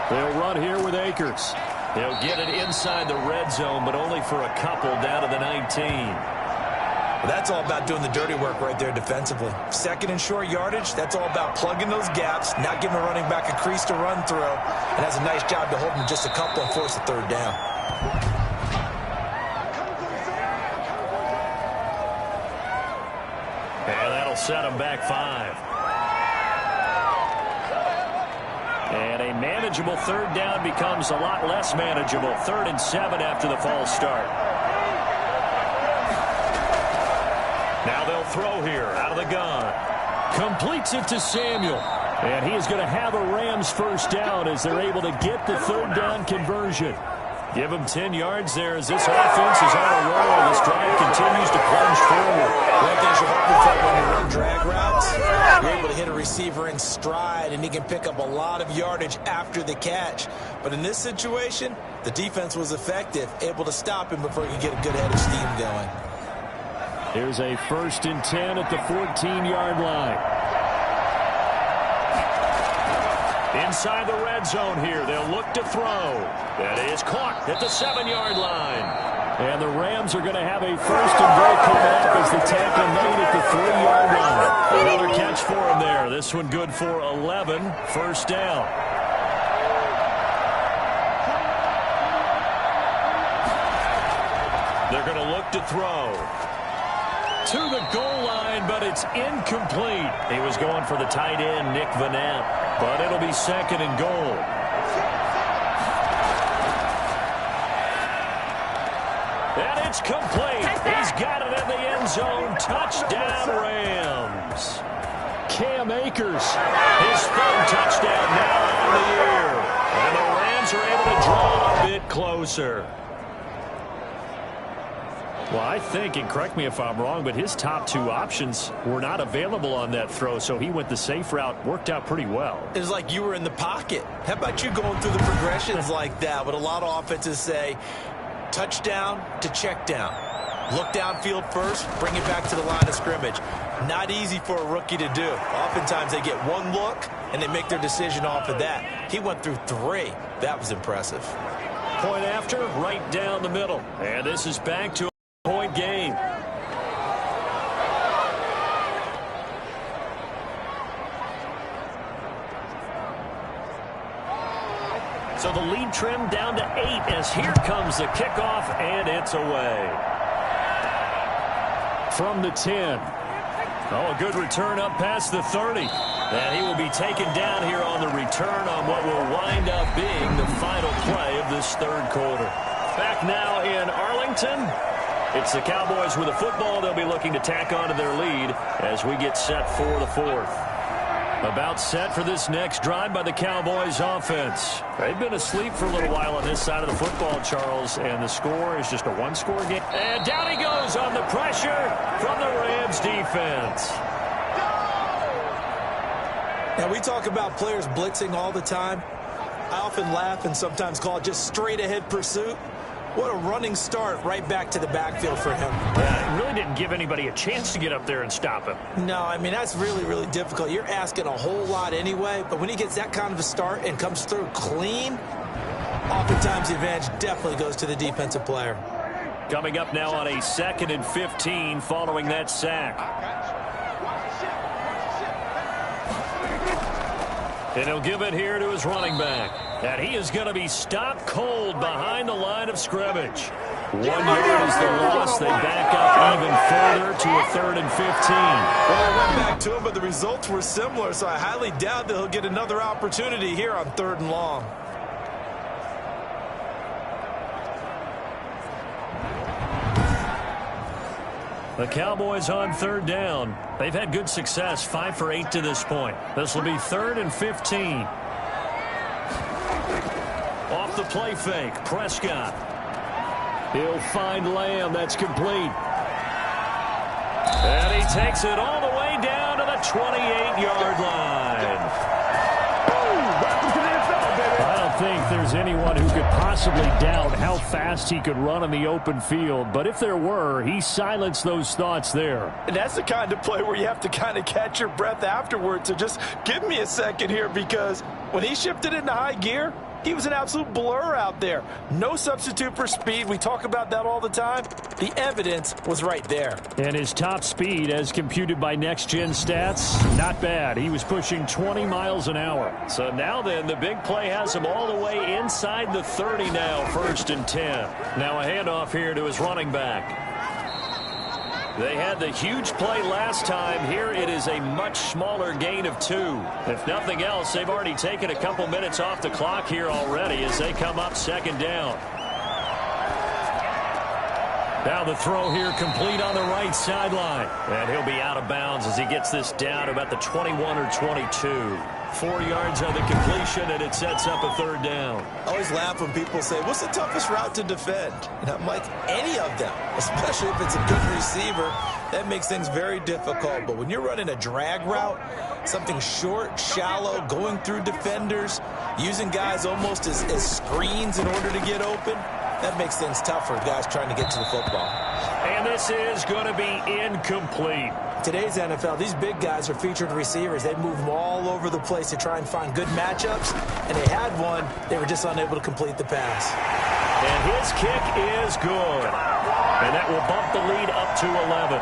They'll run here with Akers. They'll get it inside the red zone, but only for a couple down to the 19. Well, that's all about doing the dirty work right there defensively. 2nd and short yardage, that's all about plugging those gaps, not giving a running back a crease to run through, and has a nice job to hold him just a couple and force a third down. And that'll set him back 5. And a manageable third down becomes a lot less manageable. 3rd and 7 after the false start. Now they'll throw here out of the gun. Completes it to Samuel. And he is going to have a Rams first down as they're able to get the third down conversion. Give him 10 yards there as this offense is on a roll. This drive continues to plunge forward. One thing you're hoping for when you run drag routes, you're able to hit a receiver in stride, and he can pick up a lot of yardage after the catch. But in this situation, the defense was effective, able to stop him before he could get a good head of steam going. Here's a 1st and 10 at the 14-yard line. Inside the red zone here, they'll look to throw. That is caught at the 7-yard line. And the Rams are going to have a 1st and goal coming up as the tackle made at the 3-yard line. Another catch for him there. This one good for 11. First down. They're going to look to throw. To the goal line, but it's incomplete. He was going for the tight end, Nick Vanette, but it'll be 2nd and goal. And it's complete. He's got it in the end zone. Touchdown, Rams. Cam Akers. His 3rd touchdown now on the year. And the Rams are able to draw a bit closer. Well, I think, and correct me if I'm wrong, but his top 2 options were not available on that throw, so he went the safe route. Worked out pretty well. It was like you were in the pocket. How about you going through the progressions like that? What a lot of offenses say, touchdown to check down. Look downfield first, bring it back to the line of scrimmage. Not easy for a rookie to do. Oftentimes they get one look, and they make their decision off of that. He went through 3. That was impressive. Point after, right down the middle. And this is back to point game. So the lead lead trimmed down to 8 as here comes the kickoff, and it's away. From the 10. Oh, a good return up past the 30. And he will be taken down here on the return on what will wind up being the final play of this third quarter. Back now in Arlington. It's the Cowboys with a football. They'll be looking to tack onto their lead as we get set for the fourth. About set for this next drive by the Cowboys offense. They've been asleep for a little while on this side of the football, Charles, and the score is just a one-score game. And down he goes on the pressure from the Rams defense. Now, we talk about players blitzing all the time. I often laugh and sometimes call it just straight-ahead pursuit. What a running start right back to the backfield for him. Yeah, it really didn't give anybody a chance to get up there and stop him. No, I mean, that's really, really difficult. You're asking a whole lot anyway, but when he gets that kind of a start and comes through clean, oftentimes the advantage definitely goes to the defensive player. Coming up now on a 2nd and 15 following that sack. And he'll give it here to his running back. And he is going to be stopped cold behind the line of scrimmage. 1 yard is the loss. They back up even further to a 3rd and 15. Well, I went back to him, but the results were similar, so I highly doubt that he'll get another opportunity here on 3rd and long. The Cowboys on 3rd down. They've had good success, 5 for 8 to this point. This will be 3rd and 15. Off the play fake, Prescott. He'll find Lamb. That's complete. And he takes it all the way down to the 28-yard line. I don't think there's anyone who could possibly doubt how fast he could run in the open field. But if there were, he silenced those thoughts there. And that's the kind of play where you have to kind of catch your breath afterwards. So just give me a second here, because when he shifted into high gear, he was an absolute blur out there. No substitute for speed. We talk about that all the time. The evidence was right there. And his top speed, as computed by Next Gen Stats, not bad. He was pushing 20 miles an hour. So now then, the big play has him all the way inside the 30 now, 1st and 10. Now a handoff here to his running back. They had the huge play last time. Here it is a much smaller gain of 2. If nothing else, they've already taken a couple minutes off the clock here already as they come up 2nd down. Now the throw here complete on the right sideline. And he'll be out of bounds as he gets this down to about the 21 or 22. 4 yards on the completion, and it sets up a 3rd down. I always laugh when people say, what's the toughest route to defend? And I'm like, any of them, especially if it's a good receiver. That makes things very difficult. But when you're running a drag route, something short, shallow, going through defenders, using guys almost as screens in order to get open, that makes things tough for guys trying to get to the football. And this is going to be incomplete. Today's NFL, these big guys are featured receivers. They move them all over the place to try and find good matchups. And they had one. They were just unable to complete the pass. And his kick is good. And that will bump the lead up to 11.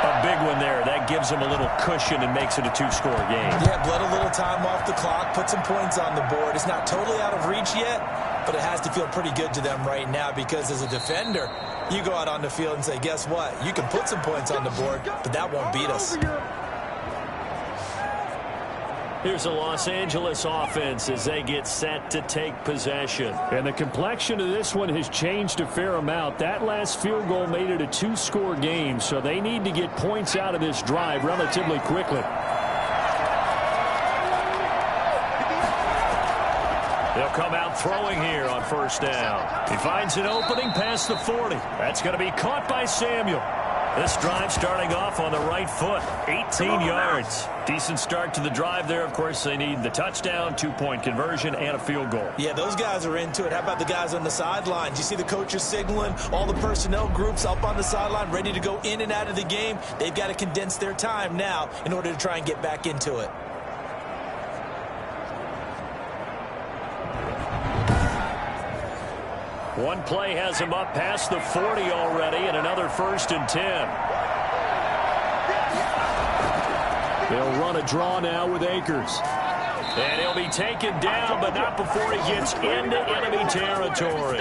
A big one there. That gives him a little cushion and makes it a 2-score game. Yeah, bled a little time off the clock, put some points on the board. It's not totally out of reach yet, but it has to feel pretty good to them right now, because as a defender, you go out on the field and say, guess what? You can put some points on the board, but that won't beat us. Here's the Los Angeles offense as they get set to take possession. And the complexion of this one has changed a fair amount. That last field goal made it a 2-score game, so they need to get points out of this drive relatively quickly. They'll come out throwing here on 1st down. He finds an opening past the 40. That's going to be caught by Samuel. This drive starting off on the right foot, 18 yards. Decent start to the drive there. Of course, they need the touchdown, 2-point conversion, and a field goal. Yeah, those guys are into it. How about the guys on the sidelines? You see the coaches signaling, all the personnel groups up on the sideline ready to go in and out of the game. They've got to condense their time now in order to try and get back into it. One play has him up past the 40 already, and another 1st and 10. They'll run a draw now with Akers. And he'll be taken down, but not before he gets into enemy territory.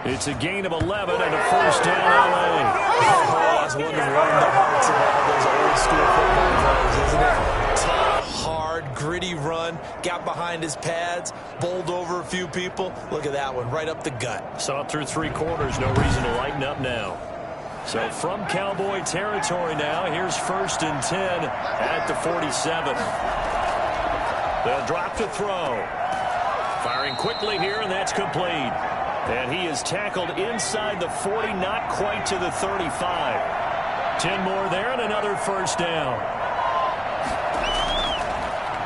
It's a gain of 11 and a first down LA. Oh, I was wondering what in the hearts of all those old school football players, isn't it? Tough, hard, gritty run, got behind his pads, bowled over a few people. Look at that one, right up the gut. Saw it through 3 quarters, no reason to lighten up now. So from Cowboy territory now, here's 1st and 10 at the 47. They'll drop to throw. Firing quickly here, and that's complete. And he is tackled inside the 40, not quite to the 35. 10 more there and another first down.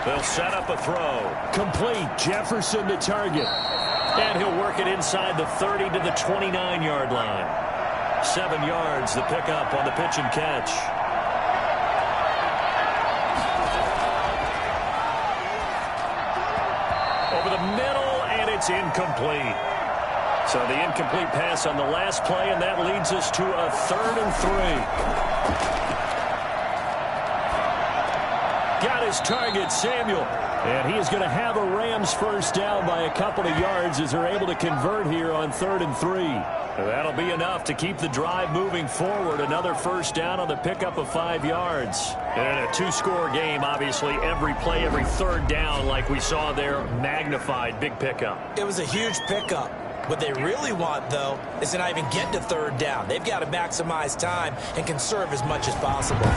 They'll set up a throw. Complete. Jefferson to target. And he'll work it inside the 30 to the 29-yard line. 7 yards, the pickup on the pitch and catch. Over the middle, and it's incomplete. So the incomplete pass on the last play, and that leads us to a 3rd and 3. Got his target, Samuel. And he is going to have a Rams first down by a couple of yards as they're able to convert here on 3rd and 3. That'll be enough to keep the drive moving forward. Another first down on the pickup of 5 yards. And in a 2-score game, obviously, every play, every 3rd down, like we saw there, magnified. Big pickup. It was a huge pickup. What they really want, though, is to not even get to 3rd down. They've got to maximize time and conserve as much as possible.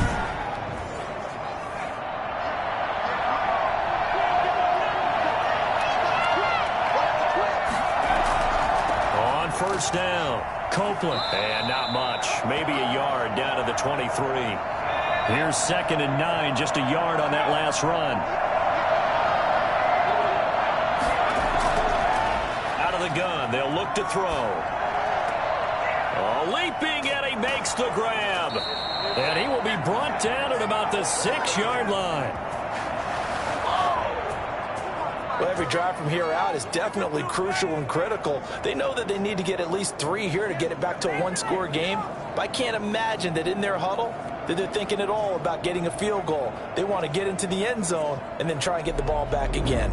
First down, Copeland. And not much. Maybe a yard down to the 23. Here's 2nd and 9, just a yard on that last run. Out of the gun, they'll look to throw. Oh, leaping, and he makes the grab. And he will be brought down at about the 6-yard line. Well, every drive from here out is definitely crucial and critical. They know that they need to get at least 3 here to get it back to a 1-score game. But I can't imagine that in their huddle that they're thinking at all about getting a field goal. They want to get into the end zone and then try and get the ball back again.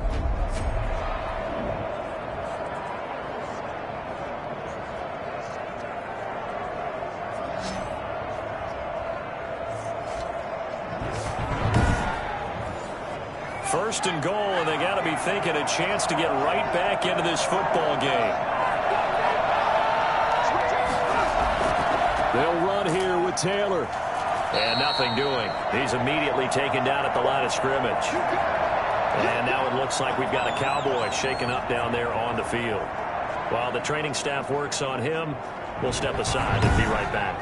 First and goal, and they got to be thinking a chance to get right back into this football game. They'll run here with Taylor. And nothing doing. He's immediately taken down at the line of scrimmage. And now it looks like we've got a Cowboy shaken up down there on the field. While the training staff works on him, we'll step aside and be right back.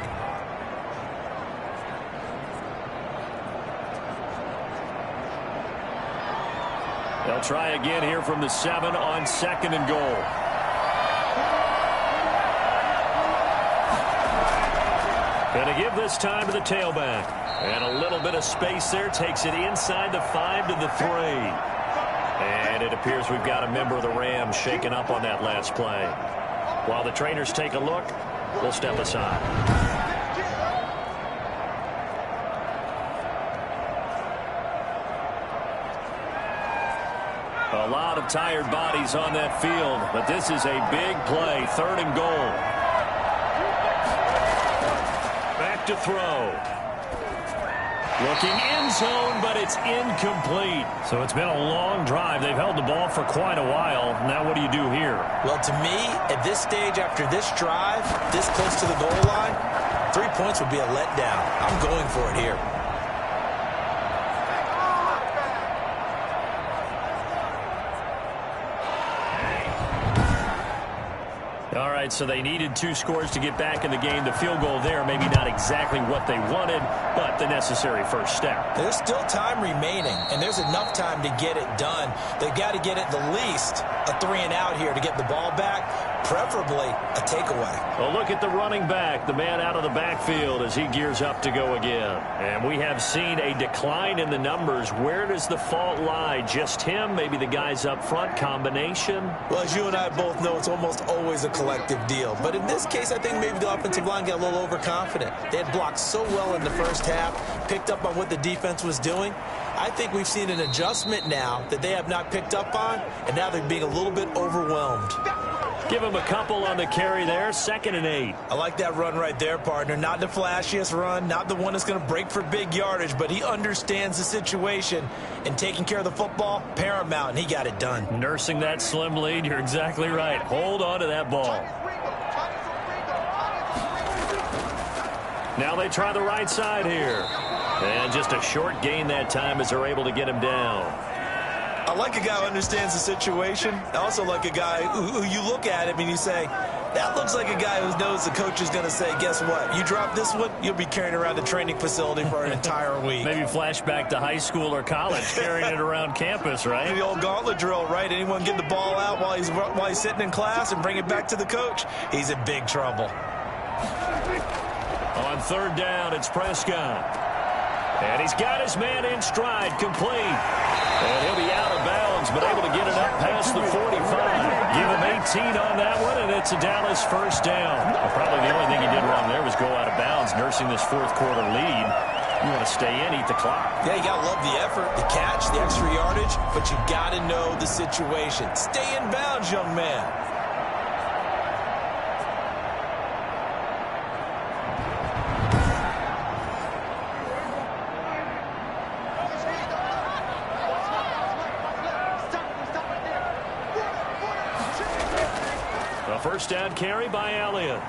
They'll try again here from the 7 on 2nd and goal. Going to give this time to the tailback. And a little bit of space there. Takes it inside the 5 to the 3. And it appears we've got a member of the Rams shaken up on that last play. While the trainers take a look, we'll step aside. A lot of tired bodies on that field, but this is a big play. 3rd and goal. Back to throw. Looking end zone, but it's incomplete. So it's been a long drive. They've held the ball for quite a while. Now what do you do here? Well, to me, at this stage after this drive, this close to the goal line, 3 points would be a letdown. I'm going for it here. All right, so they needed 2 scores to get back in the game. The field goal there, maybe not exactly what they wanted, but the necessary first step. There's still time remaining, and there's enough time to get it done. They've got to get at the least a 3 and out here to get the ball back. preferably a takeaway. Well, look at the running back, the man out of the backfield as he gears up to go again. And we have seen a decline in the numbers. Where does the fault lie? Just him? Maybe the guys up front? Combination? Well, as you and I both know, it's almost always a collective deal. But in this case, I think maybe the offensive line got a little overconfident. They had blocked so well in the first half, picked up on what the defense was doing. I think we've seen an adjustment now that they have not picked up on, and now they're being a little bit overwhelmed. Give him a couple on the carry there, 2nd and 8. I like that run right there, partner. Not the flashiest run, not the one that's going to break for big yardage, but he understands the situation, and taking care of the football, paramount, and he got it done. Nursing that slim lead, you're exactly right. Hold on to that ball. Now they try the right side here. And just a short gain that time as they're able to get him down. I like a guy who understands the situation. I also like a guy who you look at him and you say, that looks like a guy who knows the coach is going to say, guess what? You drop this one, you'll be carrying around the training facility for an entire week. Maybe flashback to high school or college, carrying it around campus, right? The old gauntlet drill, right? Anyone get the ball out while he's sitting in class and bring it back to the coach? He's in big trouble. On 3rd down, it's Prescott. And he's got his man in stride, complete. And he'll be out of bounds, but able to get it up past the 45. Give him 18 on that one, and it's a Dallas 1st down. Well, probably the only thing he did wrong there was go out of bounds, nursing this 4th quarter lead. You want to stay in, eat the clock. Yeah, you got to love the effort, the catch, the extra yardage, but you got to know the situation. Stay in bounds, young man. First down carry by Elliott.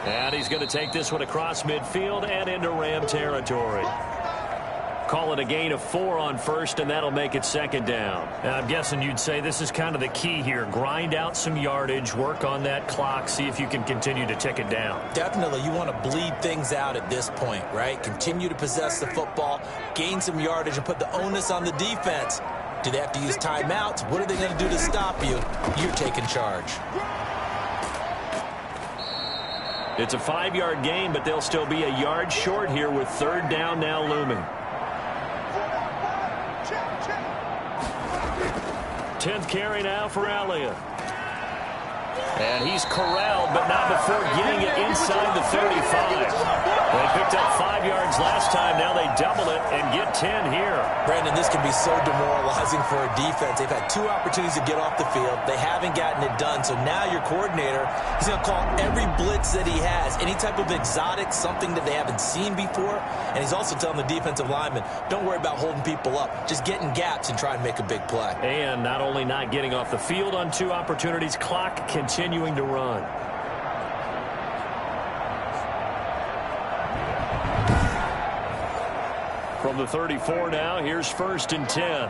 And he's going to take this one across midfield and into Ram territory. Call it a gain of 4 on 1st, and that'll make it 2nd down. Now, I'm guessing you'd say this is kind of the key here. Grind out some yardage, work on that clock, see if you can continue to tick it down. Definitely. You want to bleed things out at this point, right? Continue to possess the football, gain some yardage, and put the onus on the defense. Do they have to use timeouts? What are they going to do to stop you? You're taking charge. It's a 5-yard gain, but they'll still be a yard short here with 3rd down now looming. 10th carry now for Elliott. And he's corralled, but not before getting it inside the 35. They picked up 5 yards last time. Now they double it and get 10 here. Brandon, this can be so demoralizing for a defense. They've had 2 opportunities to get off the field. They haven't gotten it done. So now your coordinator, he's going to call every blitz that he has, any type of exotic, something that they haven't seen before. And he's also telling the defensive lineman, don't worry about holding people up. Just get in gaps and try and make a big play. And not only not getting off the field on 2 opportunities, clock continuing to run. From the 34 now, here's 1st and 10.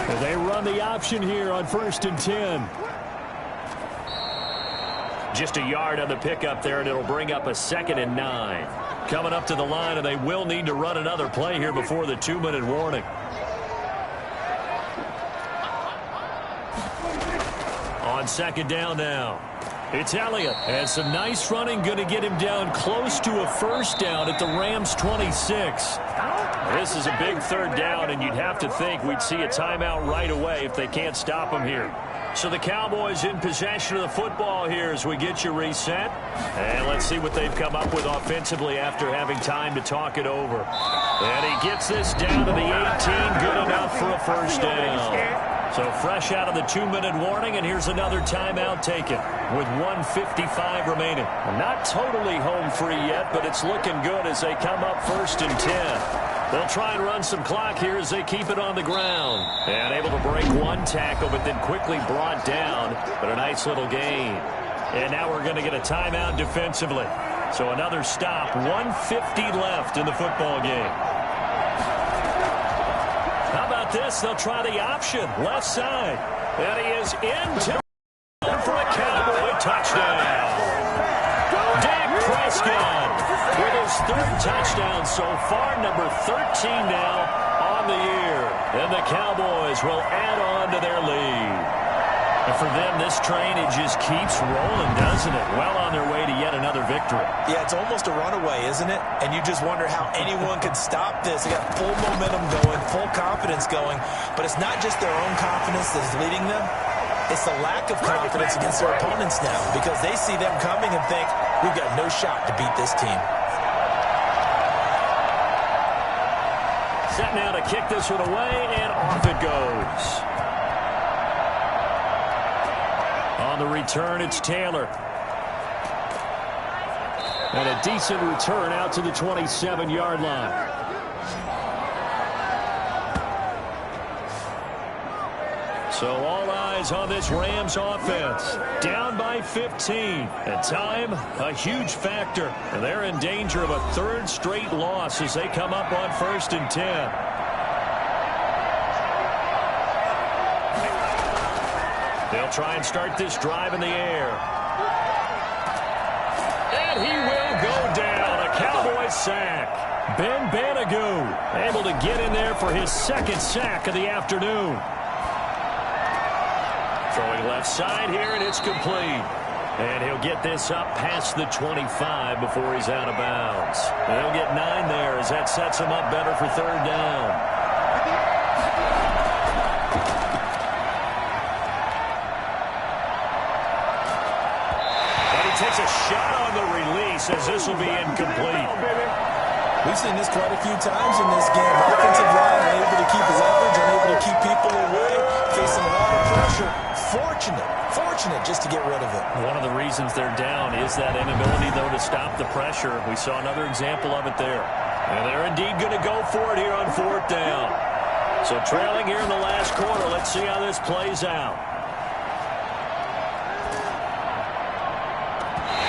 And they run the option here on 1st and 10. Just a yard on the pickup there, and it'll bring up a 2nd and 9. Coming up to the line, and they will need to run another play here before the 2-minute warning. On 2nd down now. It's Elliott. And some nice running, going to get him down close to a 1st down at the Rams' 26. This is a big 3rd down, and you'd have to think we'd see a timeout right away if they can't stop him here. So the Cowboys in possession of the football here as we get you reset. And let's see what they've come up with offensively after having time to talk it over. And he gets this down to the 18, good enough for a 1st down. So fresh out of the 2-minute warning, and here's another timeout taken with 1:55 remaining. Not totally home free yet, but it's looking good as they come up 1st and 10. They'll try and run some clock here as they keep it on the ground. And able to break 1 tackle, but then quickly brought down. But a nice little gain. And now we're going to get a timeout defensively. So another stop, 1:50 left in the football game. How about this? They'll try the option, left side. And he is into for a Cowboy touchdown. Dak Prescott with his 3rd touchdown so far, number 13 now on the year. And the the Cowboys will add on to their lead. And for them, this train, it just keeps rolling, doesn't it? Well on their way to yet another victory. Yeah, it's almost a runaway, isn't it? And you just wonder how anyone could stop this. They got full momentum going, full confidence going. But it's not just their own confidence that's leading them. It's the lack of confidence against their opponents now because they see them coming and think, we've got no shot to beat this team. Set now to kick this one away, and off it goes. On the return, it's Taylor. And a decent return out to the 27-yard line. So all eyes on this Rams offense. Down by 15. At time, a huge factor. And they're in danger of a third straight loss as they come up on 1st and 10. They'll try and start this drive in the air. And he will go down. A Cowboys sack. Ben Banagou able to get in there for his second sack of the afternoon. Throwing left side here, and it's complete. And he'll get this up past the 25 before he's out of bounds. And he'll get 9 there as that sets him up better for 3rd down. And he takes a shot on the release as this will be incomplete. We've seen this quite a few times in this game. Offensive line unable to keep leverage, unable to keep people away, facing a lot of pressure. Fortunate just to get rid of it. One of the reasons they're down is that inability, though, to stop the pressure. We saw another example of it there. And they're indeed going to go for it here on 4th down. So trailing here in the last quarter. Let's see how this plays out.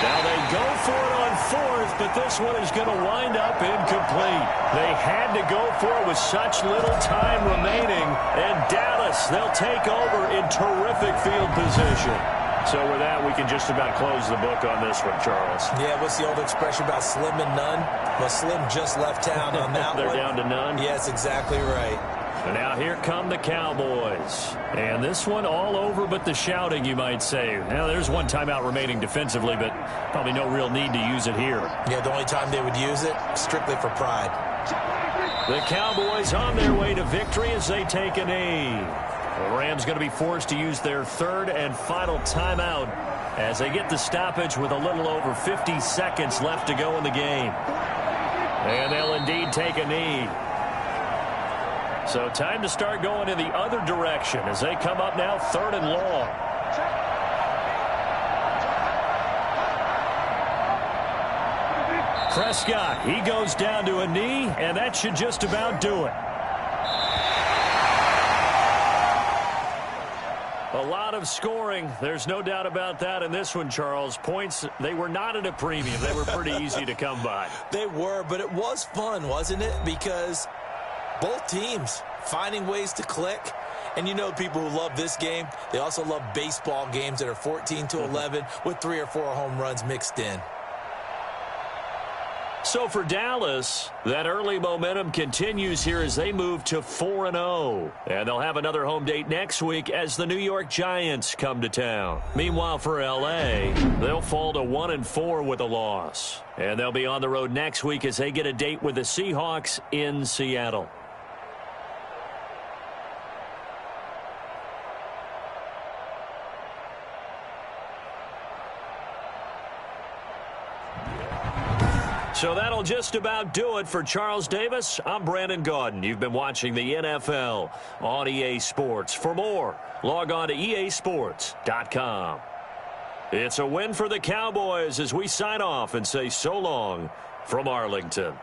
Now they go for it on 4th, but this one is going to wind up incomplete. They had to go for it with such little time remaining. And Dallas, they'll take over in terrific field position. So with that, we can just about close the book on this one, Charles. Yeah, what's the old expression about slim and none? Well, Slim just left town on that They're one. down to none? Yes, exactly right. And now here come the Cowboys. And this one all over but the shouting, you might say. Now, there's one timeout remaining defensively, but probably no real need to use it here. Yeah, the only time they would use it, strictly for pride. The Cowboys on their way to victory as they take a knee. The Rams going to be forced to use their 3rd and final timeout as they get the stoppage with a little over 50 seconds left to go in the game. And they'll indeed take a knee. So time to start going in the other direction as they come up now 3rd and long. Prescott, he goes down to a knee, and that should just about do it. A lot of scoring. There's no doubt about that in this one, Charles. Points, they were not at a premium. They were pretty easy to come by. They were, but it was fun, wasn't it? Because both teams finding ways to click. And you know people who love this game, they also love baseball games that are 14-11 with 3 or 4 home runs mixed in. So for Dallas, that early momentum continues here as they move to 4-0. And they'll have another home date next week as the New York Giants come to town. Meanwhile, for L.A., they'll fall to 1-4 with a loss. And they'll be on the road next week as they get a date with the Seahawks in Seattle. So that'll just about do it for Charles Davis. I'm Brandon Gaudin. You've been watching the NFL on EA Sports. For more, log on to easports.com. It's a win for the Cowboys as we sign off and say so long from Arlington.